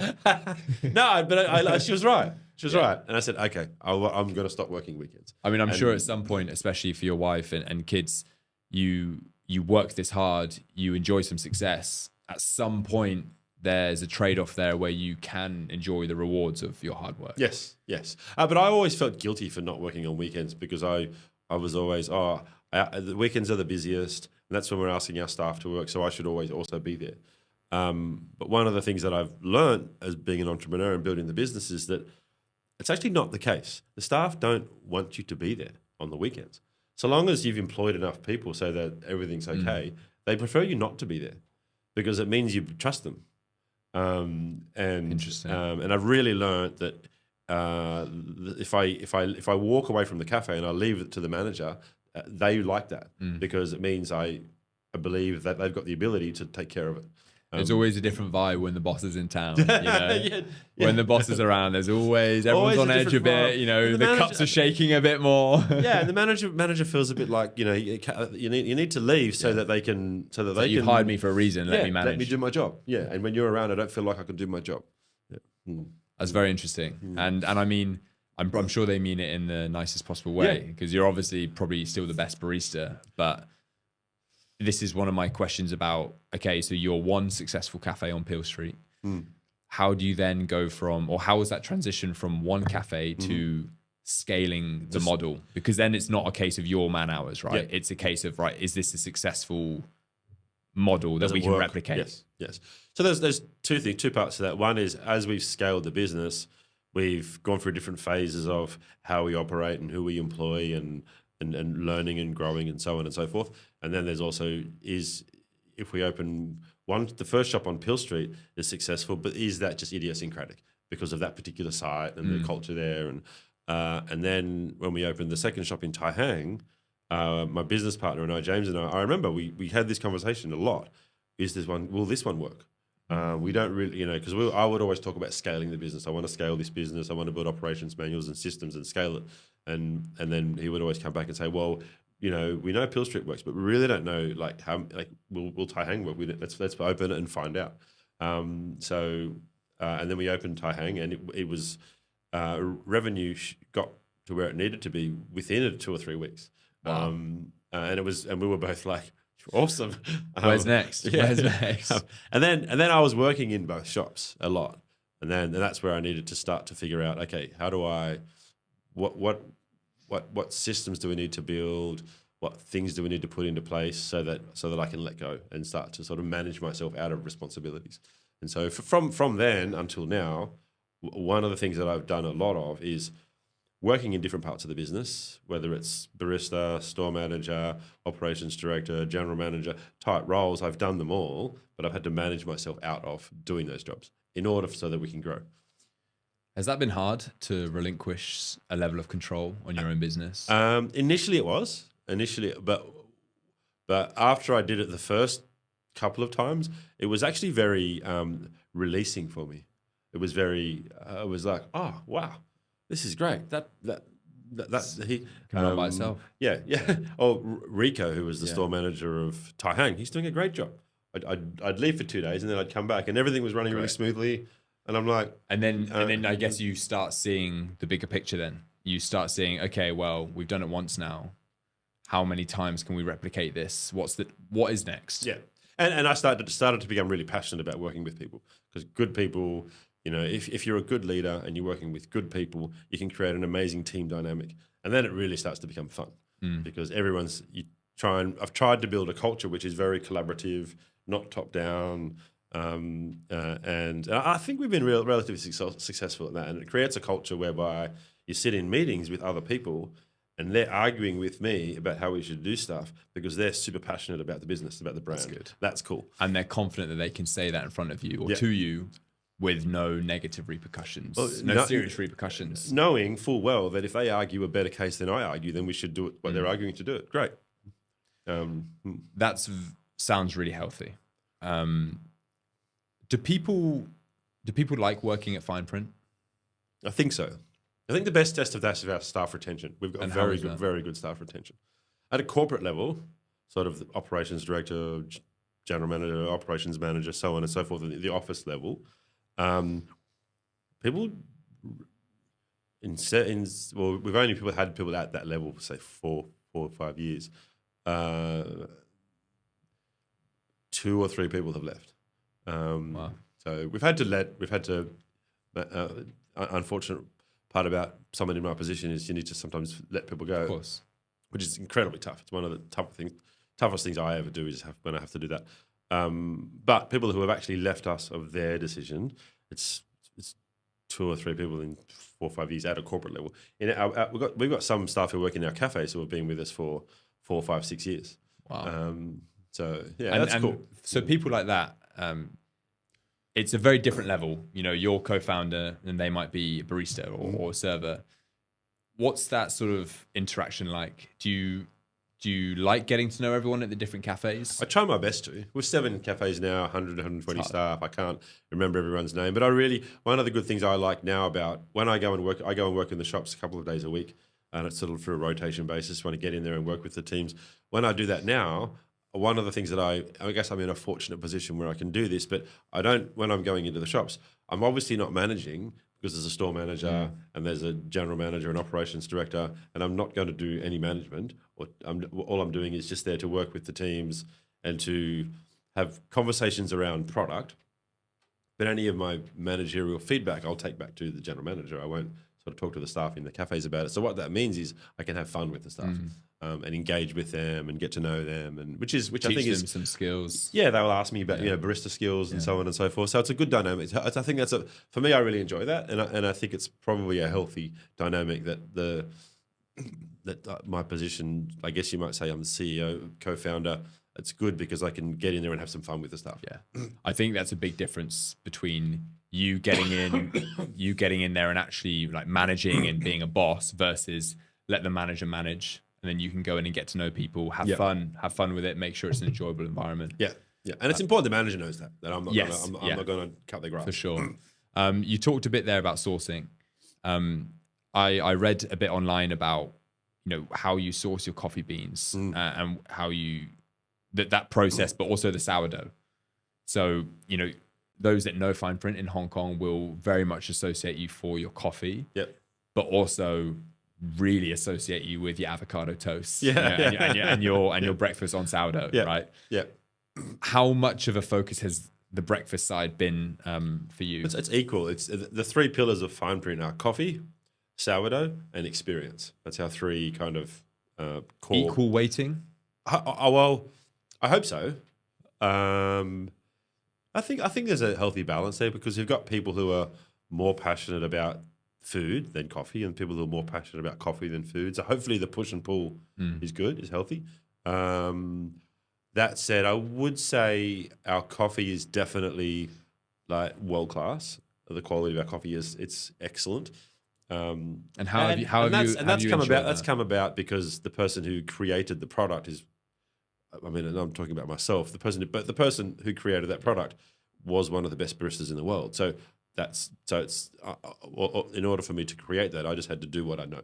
No, but she was right. She was right. And I said, okay, I'm going to stop working weekends. I mean, I'm sure at some point, especially for your wife and kids, you work this hard, you enjoy some success. At some point, there's a trade-off there where you can enjoy the rewards of your hard work. Yes. But I always felt guilty for not working on weekends because I was always, the weekends are the busiest. And that's when we're asking our staff to work. So I should always also be there. But one of the things that I've learned as being an entrepreneur and building the business is that it's actually not the case. The staff don't want you to be there on the weekends. So long as you've employed enough people so that everything's okay, they prefer you not to be there because it means you trust them. Interesting. And I've really learned that if I walk away from the cafe and I leave it to the manager, they like that because it means I believe that they've got the ability to take care of it. There's always a different vibe when the boss is in town. You know? When the boss is around, there's everyone's on edge a bit. You know, the cups are shaking a bit more. Yeah, and the manager feels a bit like you need to leave so that they can You've hired me for a reason. Let me manage. Let me do my job. Yeah, and when you're around, I don't feel like I can do my job. Yeah. That's very interesting, and I mean, I'm sure they mean it in the nicest possible way because you're obviously probably still the best barista, but. This is one of my questions about, okay, so you're one successful cafe on Peel Street. How do you then go from, or how was that transition from one cafe to scaling the model? Because then it's not a case of your man hours, right? It's a case of, right, is this a successful model that we can replicate? Yes. So there's two parts to that. One is as we've scaled the business, we've gone through different phases of how we operate and who we employ and learning and growing and so on and so forth. And then there's also if we open the first shop on Peel Street is successful, but is that just idiosyncratic because of that particular site and the culture there? And then when we opened the second shop in Tai Hang, my business partner and James and I remember we had this conversation a lot. Will this one work? We don't really, because I would always talk about scaling the business. I want to scale this business. I want to build operations manuals and systems and scale it. And then he would always come back and say, well, we know Peel Street works, but we really don't know will Tai Hang work? Let's open it and find out. And then we opened Tai Hang, and it was revenue got to where it needed to be within 2 or 3 weeks. Wow. And we were both like, awesome. Where's next? Where's next? And then I was working in both shops a lot, and that's where I needed to start to figure out, okay, how do I, what systems do we need to build? What things do we need to put into place so that I can let go and start to sort of manage myself out of responsibilities? And so from then until now, one of the things that I've done a lot of is working in different parts of the business, whether it's barista, store manager, operations director, general manager type roles. I've done them all, but I've had to manage myself out of doing those jobs in order so that we can grow. Has that been hard to relinquish a level of control on your own business? Initially it was. But after I did it the first couple of times, it was actually very releasing for me. It was very, I was like, oh, wow. This is great. That's he can run by itself. Yeah. Oh, Rico, who was the store manager of Tai Hang, he's doing a great job. I'd leave for 2 days and then I'd come back and everything was running really smoothly. And I'm like, and then I guess you start seeing the bigger picture. Then you start seeing, okay, well, we've done it once now. How many times can we replicate this? What is next? Yeah, and I started to become really passionate about working with people because good people. If you're a good leader and you're working with good people, you can create an amazing team dynamic. And then it really starts to become fun because I've tried to build a culture which is very collaborative, not top down. And I think we've been relatively successful at that. And it creates a culture whereby you sit in meetings with other people and they're arguing with me about how we should do stuff because they're super passionate about the business, about the brand. That's good. That's cool. And they're confident that they can say that in front of you or to you with no negative repercussions, serious repercussions. Knowing full well that if they argue a better case than I argue, then we should do it what they're arguing to do it. Great. That sounds really healthy. Do people like working at Fineprint? I think so. I think the best test of that is our staff retention. We've got very good staff retention. At a corporate level, sort of the operations director, general manager, operations manager, so on and so forth, at the office level, people we've only had people at that level for say 4 or 5 years. 2 or 3 people have left. Wow. So we've had to unfortunate part about someone in my position is you need to sometimes let people go, Of course. which is incredibly tough. It's one of the toughest things I ever do is when I have to do that. But people who have actually left us of their decision, it's 2 or 3 people in 4 or 5 years at a corporate level. We've got some staff who work in our cafes who have been with us for 4, 5, 6 years. Wow. That's cool. So people like that, it's a very different level. You know, you're co-founder and they might be a barista or a server. What's that sort of interaction like? Do you like getting to know everyone at the different cafes? I try my best to. We're 7 cafes now, 100, 120 staff. I can't remember everyone's name, but one of the good things I like now about when I go and work in the shops a couple of days a week, and it's sort of through a rotation basis when I get in there and work with the teams. When I do that now, one of the things that I guess I'm in a fortunate position where I can do this, but I don't, when I'm going into the shops, I'm obviously not managing because there's a store manager and there's a general manager and operations director, and I'm not going to do any management. All I'm doing is just there to work with the teams and to have conversations around product. But any of my managerial feedback, I'll take back to the general manager. I won't sort of talk to the staff in the cafes about it. So what that means is I can have fun with the staff. And engage with them and get to know them, and which I think is some skills. Yeah, they will ask me about barista skills and so on and so forth. So it's a good dynamic. I think for me. I really enjoy that, and I think it's probably a healthy dynamic that my position. I guess you might say I'm the CEO, co-founder. It's good because I can get in there and have some fun with the staff. Yeah, I think that's a big difference between you getting in there and actually like managing and being a boss versus let the manager manage. And then you can go in and get to know people, have fun with it, make sure it's an enjoyable environment. Yeah, and it's important the manager knows that I'm not going to cut the grass. For sure. You talked a bit there about sourcing. I read a bit online about how you source your coffee beans and how you that process, but also the sourdough. So those that know Fineprint in Hong Kong will very much associate you for your coffee. Yep. But also really associate you with your avocado toast and your breakfast on sourdough, right? Yeah. How much of a focus has the breakfast side been for you? It's equal. It's the 3 pillars of Fineprint are coffee, sourdough, and experience. That's our 3 kind of core. Equal weighting? Well, I hope so. I think there's a healthy balance there because you've got people who are more passionate about food than coffee, and people who are more passionate about coffee than food. So hopefully the push and pull is good, is healthy. That said, I would say our coffee is definitely like world class. The quality of our coffee it's excellent. And that's come about because the person who created the product is, I mean, and I'm talking about myself. The person who created that product was one of the best baristas in the world. So it's in order for me to create that, I just had to do what I know.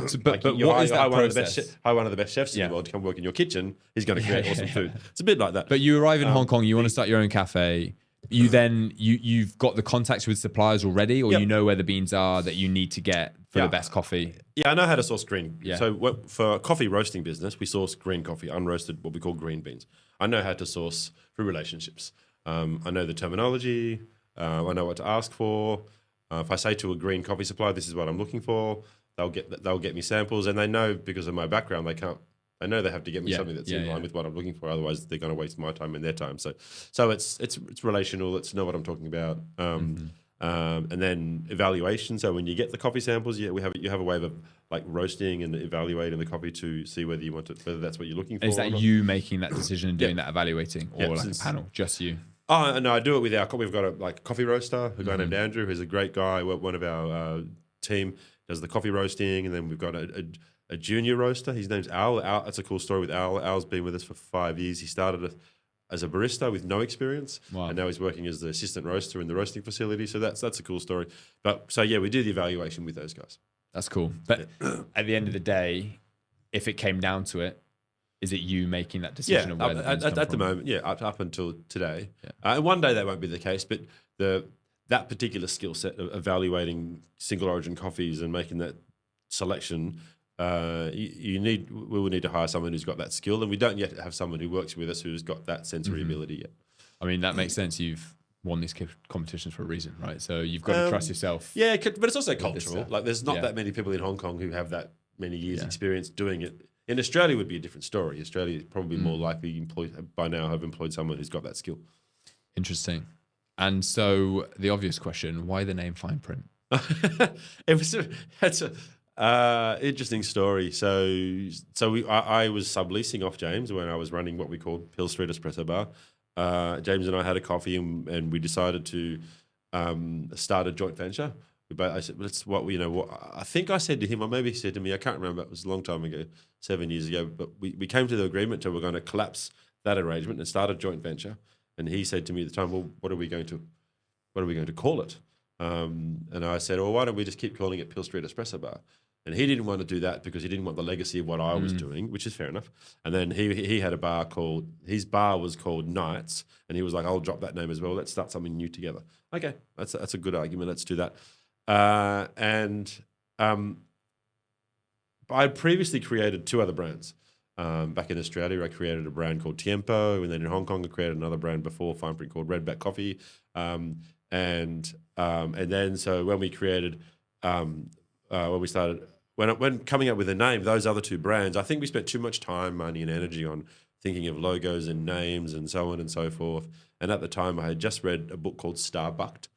So, but what is that process? One of the best chefs in the world to come work in your kitchen. He's going to create awesome food. It's a bit like that. But you arrive in Hong Kong, you want to start your own cafe. You then you've got the contacts with suppliers already, or you know where the beans are that you need to get for the best coffee. Yeah, I know how to source green. Yeah. So for a coffee roasting business, we source green coffee, unroasted, what we call green beans. I know how to source through relationships. I know the terminology. I know what to ask for. If I say to a green coffee supplier, this is what I'm looking for, they'll get me samples, and they know because of my background I know they have to get me something that's in line with what I'm looking for. Otherwise, they're going to waste my time and their time. So it's relational. It's know what I'm talking about. And then evaluation. So when you get the coffee samples, you have a way of like roasting and evaluating the coffee to see whether you want it, whether that's what you're looking for. Is that you making that decision and doing that evaluating, or like a panel, just you? Oh no, I do it with we've got a coffee roaster, a guy named Andrew, who's a great guy. One of our team does the coffee roasting, and then we've got a junior roaster. His name's Al. That's a cool story with Al. Al's been with us for 5 years. He started as a barista with no experience, and now he's working as the assistant roaster in the roasting facility. So that's a cool story. But so yeah, we do the evaluation with those guys. That's cool. But at the end of the day, if it came down to it, is it you making that decision of where at the moment, up until today. And one day that won't be the case, but that particular skill set of evaluating single origin coffees and making that selection, we will need to hire someone who's got that skill, and we don't yet have someone who works with us who's got that sensory ability yet. I mean, that makes sense. You've won these competitions for a reason, right? So you've got to trust yourself. Yeah, but it's also cultural. Like there's not that many people in Hong Kong who have that many years experience doing it. In Australia would be a different story. Australia is probably more likely have employed someone who's got that skill. Interesting. And so the obvious question, why the name Fineprint? That's a interesting story. So I was subleasing off James when I was running what we called Pill Street Espresso Bar. James and I had a coffee and we decided to start a joint venture. I said, I think I said to him, or maybe he said to me, I can't remember, it was a long time ago, 7 years ago, but we came to the agreement that we're going to collapse that arrangement and start a joint venture. And he said to me at the time, well, what are we going to call it? And I said, well, why don't we just keep calling it Pill Street Espresso Bar? And he didn't want to do that because he didn't want the legacy of what I was doing, which is fair enough. And then he had a bar his bar was called Nights, and he was like, I'll drop that name as well. Let's start something new together. Okay, that's a good argument. Let's do that. I previously created 2 other brands. Back in Australia, I created a brand called Tiempo, and then in Hong Kong, I created another brand before Fineprint called Redback Coffee. And then so when we created, when coming up with a name, those other 2 brands, I think we spent too much time, money, and energy on thinking of logos and names and so on and so forth. And at the time, I had just read a book called Starbucked,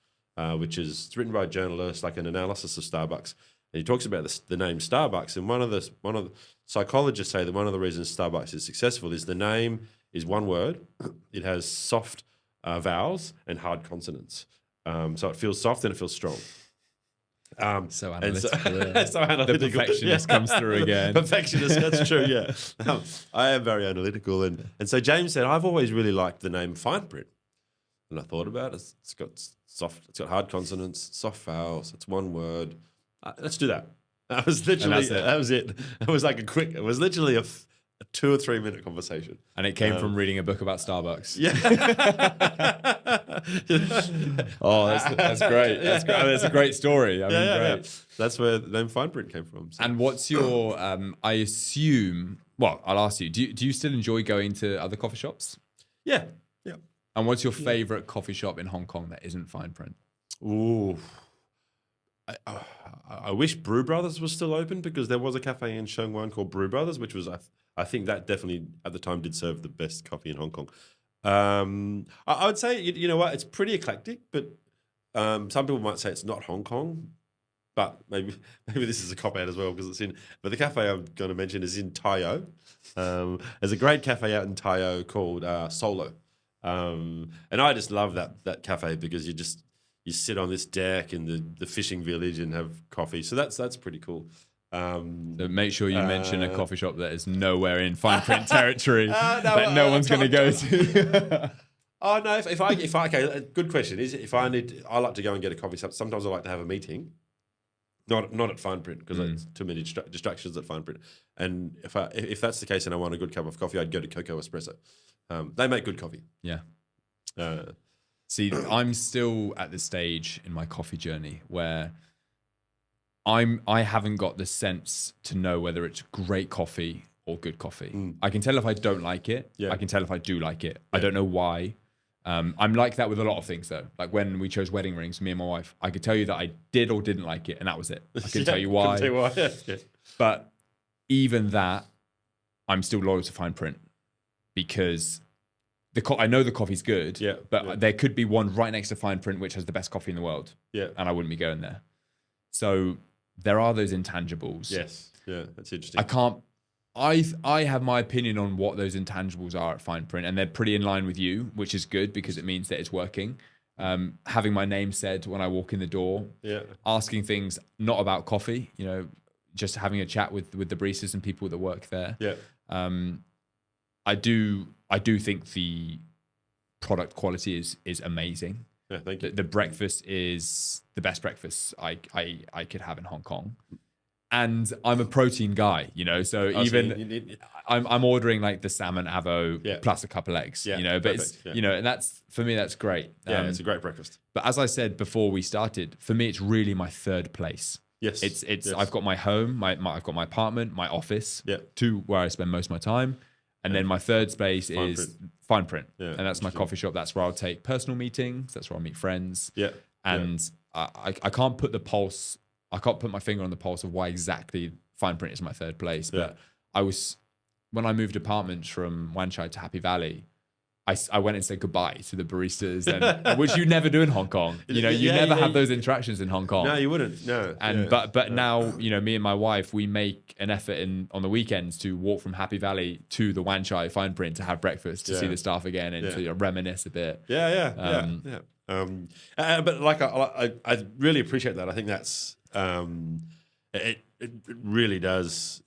which is written by a journalist, like an analysis of Starbucks. And he talks about the name Starbucks. And one of the psychologists say that one of the reasons Starbucks is successful is the name is one word. It has soft vowels and hard consonants. So it feels soft and it feels strong. So analytical. So analytical. The perfectionist comes through again. Perfectionist, that's true, yeah. I am very analytical. And so James said, I've always really liked the name Fineprint. And I thought about it. It's got hard consonants, soft vowels. It's one word. Let's do that. That was literally it. It was like it was literally a 2 or 3 minute conversation. And it came from reading a book about Starbucks. Yeah. Oh, that's great. That's great. That's a great story. I mean, great. Yeah. That's where the name Fineprint came from. So. And what's your, I assume, well, I'll ask you, do you still enjoy going to other coffee shops? Yeah. And what's your favorite coffee shop in Hong Kong that isn't Fineprint? Ooh. I wish Brew Brothers was still open, because there was a cafe in Sheung Wan called Brew Brothers, which was, I think that definitely at the time did serve the best coffee in Hong Kong. I would say, you know what, it's pretty eclectic, but some people might say it's not Hong Kong, but maybe this is a cop-out as well, because but the cafe I'm going to mention is in Tai O. There's a great cafe out in Tai O called Solo. And I just love that cafe, because you sit on this deck in the fishing village and have coffee. So that's pretty cool. So make sure you mention a coffee shop that is nowhere in Fineprint territory that no one's going to go to. Oh no! If I okay, good question. I like to go and get a coffee. Sometimes I like to have a meeting. Not at Fineprint, because there's too many distractions at Fineprint. And if that's the case and I want a good cup of coffee, I'd go to Cocoa Espresso. They make good coffee. Yeah. See, I'm still at the stage in my coffee journey where I haven't got the sense to know whether it's great coffee or good coffee. I can tell if I don't like it. Yeah. I can tell if I do like it. Yeah. I don't know why. I'm like that with a lot of things, though. Like when we chose wedding rings, me and my wife, I could tell you that I did or didn't like it, and that was it. I couldn't tell you why. Couldn't tell you why. Yeah. But even that, I'm still loyal to Fineprint, because I know the coffee's good, but yeah. there could be one right next to Fineprint which has the best coffee in the world, Yeah. and I wouldn't be going there. So there are those intangibles. Yes. Yeah, that's interesting. I have my opinion on what those intangibles are at Fineprint, and they're pretty in line with you, which is good because it means that it's working. Having my name said when I walk in the door, asking things not about coffee, just having a chat with the baristas and people that work there. Yeah. I do think the product quality is amazing. Yeah, thank you. The breakfast is the best breakfast I could have in Hong Kong. And I'm a protein guy, so I'm ordering like the salmon avo plus a couple eggs, but perfect. And that's, for me, that's great. It's a great breakfast. But as I said before we started, for me, it's really my third place. Yes. It's I've got my home, I've got my apartment, my office, to where I spend most of my time. And then my third space is Fineprint. Yeah, and that's my coffee shop. That's where I'll take personal meetings. That's where I'll meet friends. Yeah. And I can't put I can't put my finger on the pulse of why exactly Fineprint is my third place. But when I moved apartments from Wan Chai to Happy Valley, I went and said goodbye to the baristas, and which you never do in Hong Kong. You never have those interactions in Hong Kong. No, you wouldn't. No. And but now, me and my wife, we make an effort on the weekends to walk from Happy Valley to the Wan Chai Fineprint to have breakfast, to see the staff again, and to reminisce a bit. Yeah. But like I really appreciate that. I think that's it really does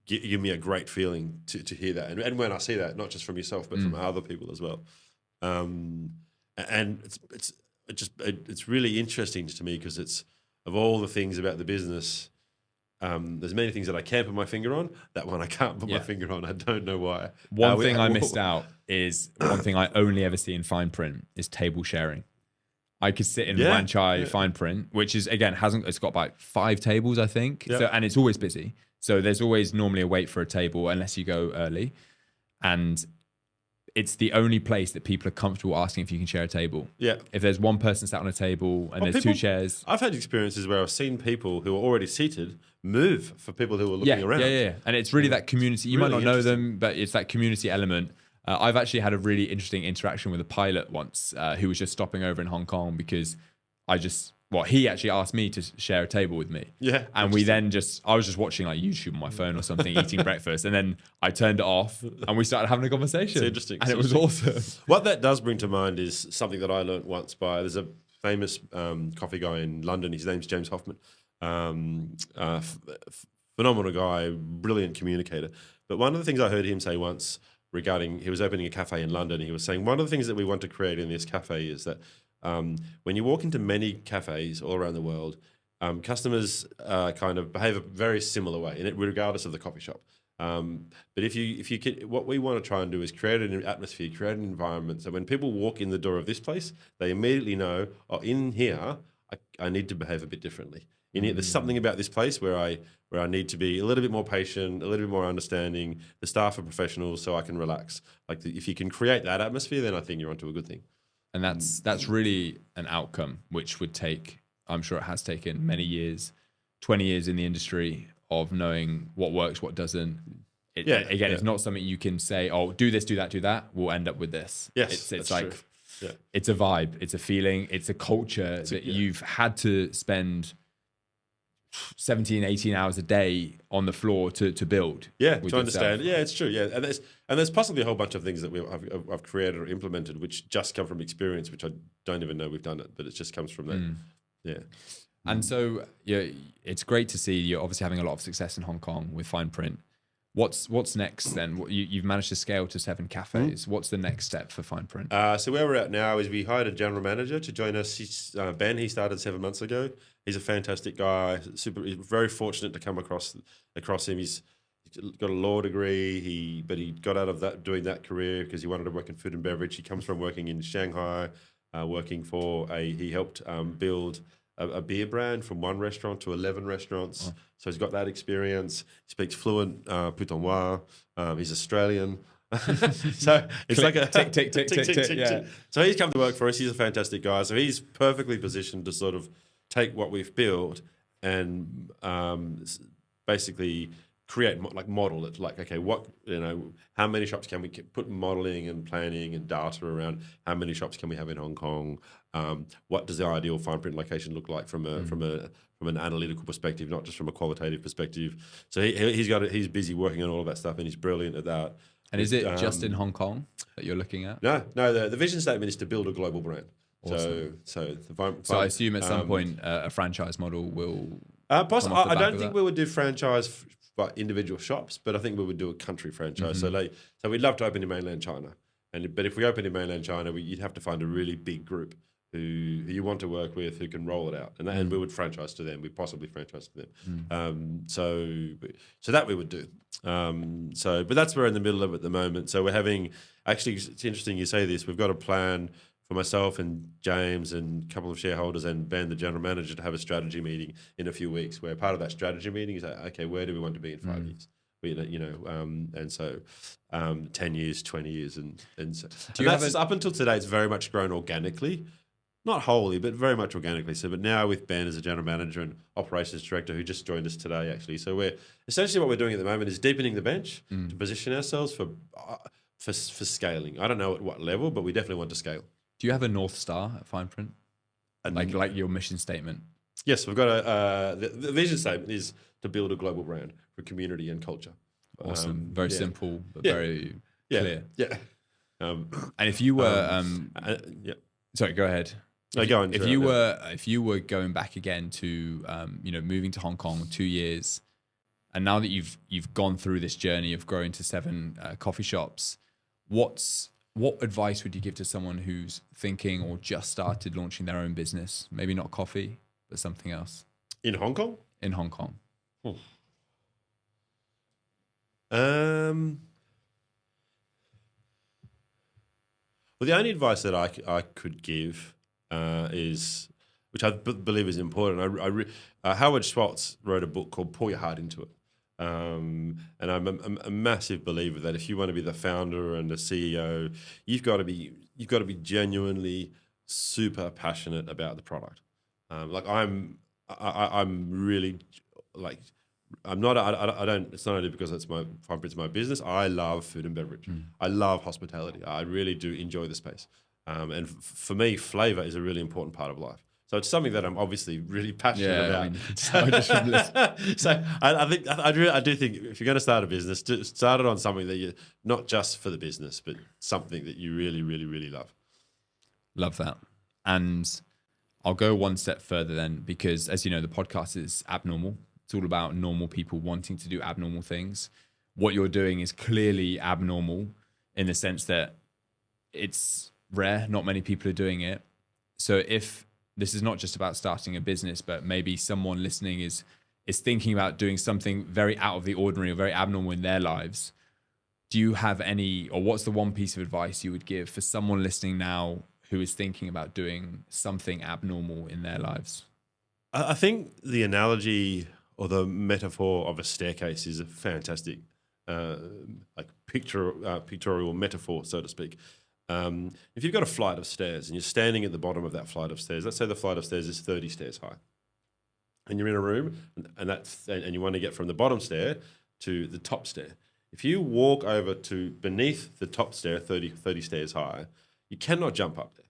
give me a great feeling to hear that, and when I see that, not just from yourself but from other people as well, and it's really interesting to me because it's, of all the things about the business, there's many things that I can put my finger on. That one I can't put my finger on. I don't know why. One thing I missed out is one thing I only ever see in Fineprint is table sharing. I could sit in Wan Chai Fineprint, which is, again, it's got like 5 tables, I think. So, and it's always busy. So there's always normally a wait for a table unless you go early. And it's the only place that people are comfortable asking if you can share a table. Yeah. If there's one person sat on a table and there's 2 chairs. I've had experiences where I've seen people who are already seated move for people who are looking around. Yeah. And it's really that community. You might not know them, but it's that community element. I've actually had a really interesting interaction with a pilot once who was just stopping over in Hong Kong because he actually asked me to share a table with me. Yeah. And I was just watching like YouTube on my phone or something, eating breakfast. And then I turned it off and we started having a conversation. It's interesting. And it was awesome. What that does bring to mind is something that I learned once there's a famous coffee guy in London. His name's James Hoffman. Phenomenal guy, brilliant communicator. But one of the things I heard him say once regarding, he was opening a cafe in London. He was saying, one of the things that we want to create in this cafe is that when you walk into many cafes all around the world, customers kind of behave a very similar way, regardless of the coffee shop. But if you can, what we want to try and do is create an atmosphere, create an environment. So when people walk in the door of this place, they immediately know, in here, I need to behave a bit differently. In here, there's something about this place where I need to be a little bit more patient, a little bit more understanding. The staff are professionals, so I can relax. If you can create that atmosphere, then I think you're onto a good thing. And that's really an outcome which would take, I'm sure it has taken many years, 20 years in the industry of knowing what works, what doesn't. It's not something you can say, do this, do that. We'll end up with this. Yes, it's like, it's a vibe, it's a feeling, it's a culture that you've had to spend 17, 18 hours a day on the floor to build. Yeah, to understand. Yeah, it's true. Yeah, and there's possibly a whole bunch of things that I've created or implemented which just come from experience, which I don't even know we've done it, but it just comes from that. Yeah. And so it's great to see you're obviously having a lot of success in Hong Kong with Fineprint. What's next then? You've managed to scale to 7 cafes. What's the next step for Fineprint? So where we're at now is we hired a general manager to join us. He's Ben. He started 7 months ago. He's a fantastic guy. He's very fortunate to come across him. He's got a law degree. But he got out of doing that career because he wanted to work in food and beverage. He comes from working in Shanghai, he helped build a beer brand from 1 restaurant to 11 restaurants. Oh. So he's got that experience. He speaks fluent Putonghua. He's Australian. So it's like a tick. Yeah. So he's come to work for us. He's a fantastic guy. So he's perfectly positioned to sort of take what we've built and basically model it, like, okay, how many shops can we put modeling and planning and data around how many shops can we have in Hong Kong? What does the ideal Fineprint location look like from an analytical perspective, not just from a qualitative perspective? So he's busy working on all of that stuff, and he's brilliant at that. And is it just in Hong Kong that you're looking at? No. The vision statement is to build a global brand. Awesome. So I assume at some point a franchise model will. I don't think we would do franchise by individual shops, but I think we would do a country franchise. Mm-hmm. So we'd love to open in mainland China, but if we open in mainland China, you'd have to find a really big group who you want to work with, who can roll it out, and we would franchise to them. We'd possibly franchise to them. So that we would do. But that's where we're in the middle of at the moment. So we're having, actually, it's interesting you say this. We've got a plan for myself and James and a couple of shareholders and Ben, the general manager, to have a strategy meeting in a few weeks, where part of that strategy meeting is, okay, where do we want to be in 5 years? And so 10 years, 20 years. Up until today, it's very much grown organically, not wholly, but very much organically. So, but now with Ben as a general manager and operations director, who just joined us today, actually. So we're essentially, what we're doing at the moment is deepening the bench to position ourselves for scaling. I don't know at what level, but we definitely want to scale. Do you have a North Star at Fineprint? Like your mission statement? Yes, we've got the vision statement is to build a global brand for community and culture. Awesome. Very simple, but very clear. Yeah. And if you were, sorry, go ahead. No, go on. If you were going back again to, moving to Hong Kong 2 years, and now that you've gone through this journey of growing to 7 coffee shops, what advice would you give to someone who's thinking or just started launching their own business? Maybe not coffee, but something else. In Hong Kong? In Hong Kong. Well, the only advice that I could give is, which I believe is important. Howard Schwartz wrote a book called Pour Your Heart Into It. And I'm a massive believer that if you want to be the founder and the CEO, you've got to be genuinely super passionate about the product. I'm really like, I'm not. I don't. It's not only because it's my business. I love food and beverage. I love hospitality. I really do enjoy the space. And for me, flavor is a really important part of life. So it's something that I'm obviously really passionate about. So I do think if you're going to start a business, start it on something that you, not just for the business, but something that you really, really, really love. Love that. And I'll go one step further then, because as you know, the podcast is abnormal. It's all about normal people wanting to do abnormal things. What you're doing is clearly abnormal in the sense that it's rare. Not many people are doing it. So if this is not just about starting a business, but maybe someone listening is thinking about doing something very out of the ordinary or very abnormal in their lives, do you have any, or what's the one piece of advice you would give for someone listening now who is thinking about doing something abnormal in their lives? I think the analogy or the metaphor of a staircase is a fantastic pictorial metaphor, so to speak. If you've got a flight of stairs and you're standing at the bottom of that flight of stairs, let's say the flight of stairs is 30 stairs high, and you're in a room and you want to get from the bottom stair to the top stair. If you walk over to beneath the top stair, 30 stairs high, you cannot jump up there.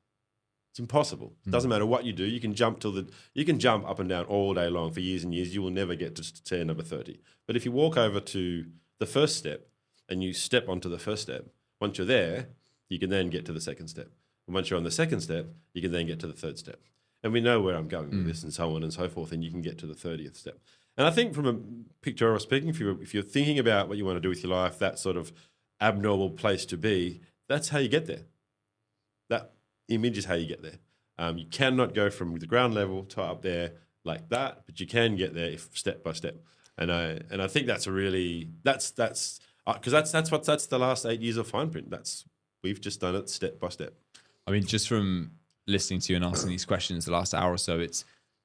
It's impossible. It doesn't matter what you do. You can jump up and down all day long for years and years. You will never get to stair number 30. But if you walk over to the first step and you step onto the first step, once you're there, you can then get to the second step. And once you're on the second step, you can then get to the third step. And we know where I'm going with this and so on and so forth, and you can get to the 30th step. And I think from a pictorial speaking, if you're thinking about what you want to do with your life, that sort of abnormal place to be, that's how you get there. That image is how you get there. You cannot go from the ground level to up there like that, but you can get there step by step. And I think that's a really that's because that's the last 8 years of Fineprint. We've just done it step by step. I mean, just from listening to you and asking these questions the last hour or so,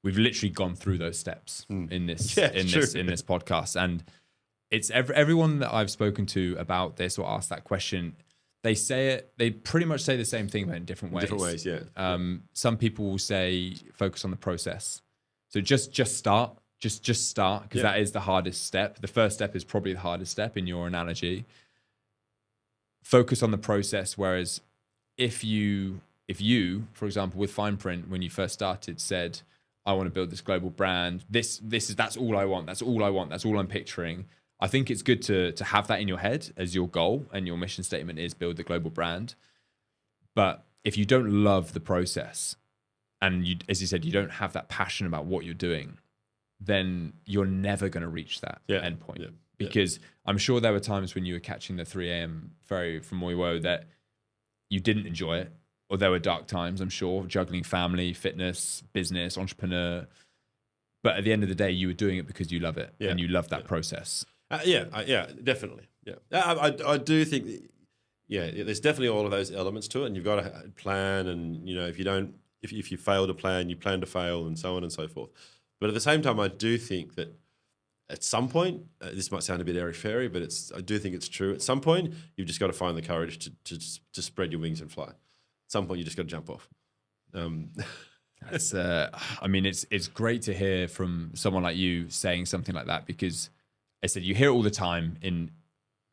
we've literally gone through those steps in this podcast. And it's everyone that I've spoken to about this or asked that question, they pretty much say the same thing, but in different ways. Different ways, yeah. Some people will say focus on the process. So just start Just start, because that is the hardest step. The first step is probably the hardest step in your analogy. Focus on the process. Whereas if you, for example, with Fineprint, when you first started, said, I want to build this global brand. That's all I want. That's all I want. That's all I'm picturing. I think it's good to have that in your head as your goal, and your mission statement is build the global brand. But if you don't love the process, and you, as you said, you don't have that passion about what you're doing, then you're never going to reach that end point. Yeah. Because I'm sure there were times when you were catching the 3 a.m. ferry from Moiwo that you didn't enjoy it, or there were dark times, I'm sure, juggling family, fitness, business, entrepreneur. But at the end of the day, you were doing it because you love it and you love that process. Definitely. Yeah, I do think, there's definitely all of those elements to it, and you've got to plan, and if you fail to plan, you plan to fail, and so on and so forth. But at the same time, I do think that at some point, this might sound a bit airy-fairy, but I do think it's true. At some point, you've just got to find the courage to spread your wings and fly. At some point, you just got to jump off. That's, it's great to hear from someone like you saying something like that, because I said you hear it all the time,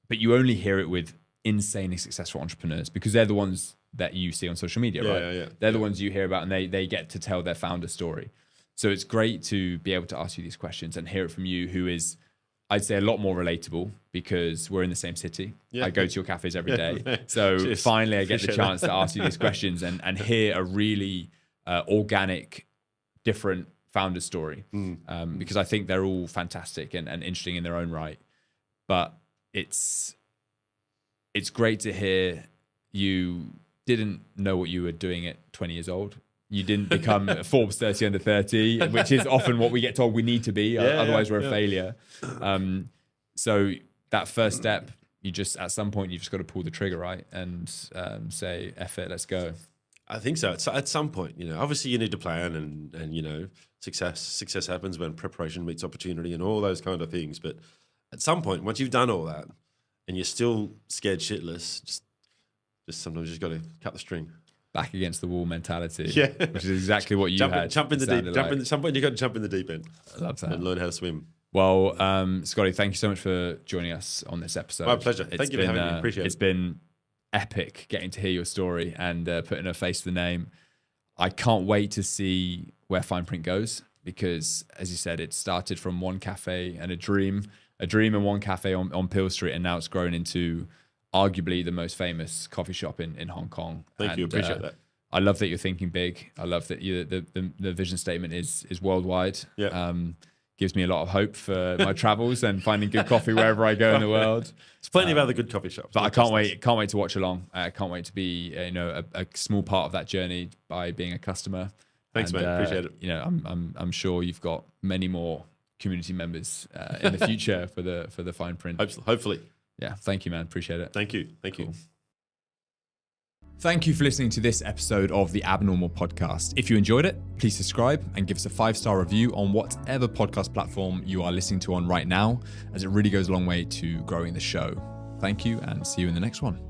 but you only hear it with insanely successful entrepreneurs, because they're the ones that you see on social media, right? Yeah. They're the ones you hear about, and they get to tell their founder story. So it's great to be able to ask you these questions and hear it from you, who is, I'd say, a lot more relatable, because we're in the same city. I go to your cafes every day. So finally I get the chance to ask you these questions and hear a really organic, different founder story. Because I think they're all fantastic and interesting in their own right. But it's great to hear you didn't know what you were doing at 20 years old. You didn't become Forbes 30 under 30, which is often what we get told we need to be. Otherwise we're a failure. So that first step, at some point, you've just got to pull the trigger, right? And say, F it, let's go. I think so. At some point, obviously you need to plan, and success happens when preparation meets opportunity and all those kind of things. But at some point, once you've done all that and you're still scared shitless, just sometimes you just got to cut the string. Back against the wall mentality, which is exactly what you had. Jump in the deep. At some point, you got to jump in the deep end. I love that. And learn how to swim. Well, Scottie, thank you so much for joining us on this episode. My pleasure. Thank you for having me. Appreciate it. It's been epic getting to hear your story and putting a face to the name. I can't wait to see where Fineprint goes, because, as you said, it started from one cafe and a dream and one cafe on Peel Street, and now it's grown into arguably the most famous coffee shop in Hong Kong. Thank you. Appreciate that. I love that you're thinking big. I love that the vision statement is worldwide. Yeah. Gives me a lot of hope for my travels and finding good coffee wherever I go in the world. There's plenty of other good coffee shops. But I can't wait to watch along. I can't wait to be a small part of that journey by being a customer. Thanks, mate. Appreciate it. I'm sure you've got many more community members in the future for the Fineprint. Hopefully. Yeah. Thank you, man. Appreciate it. Thank you. Cool. Thank you for listening to this episode of the Abnormal Podcast. If you enjoyed it, please subscribe and give us a 5-star review on whatever podcast platform you are listening to on right now, as it really goes a long way to growing the show. Thank you, and see you in the next one.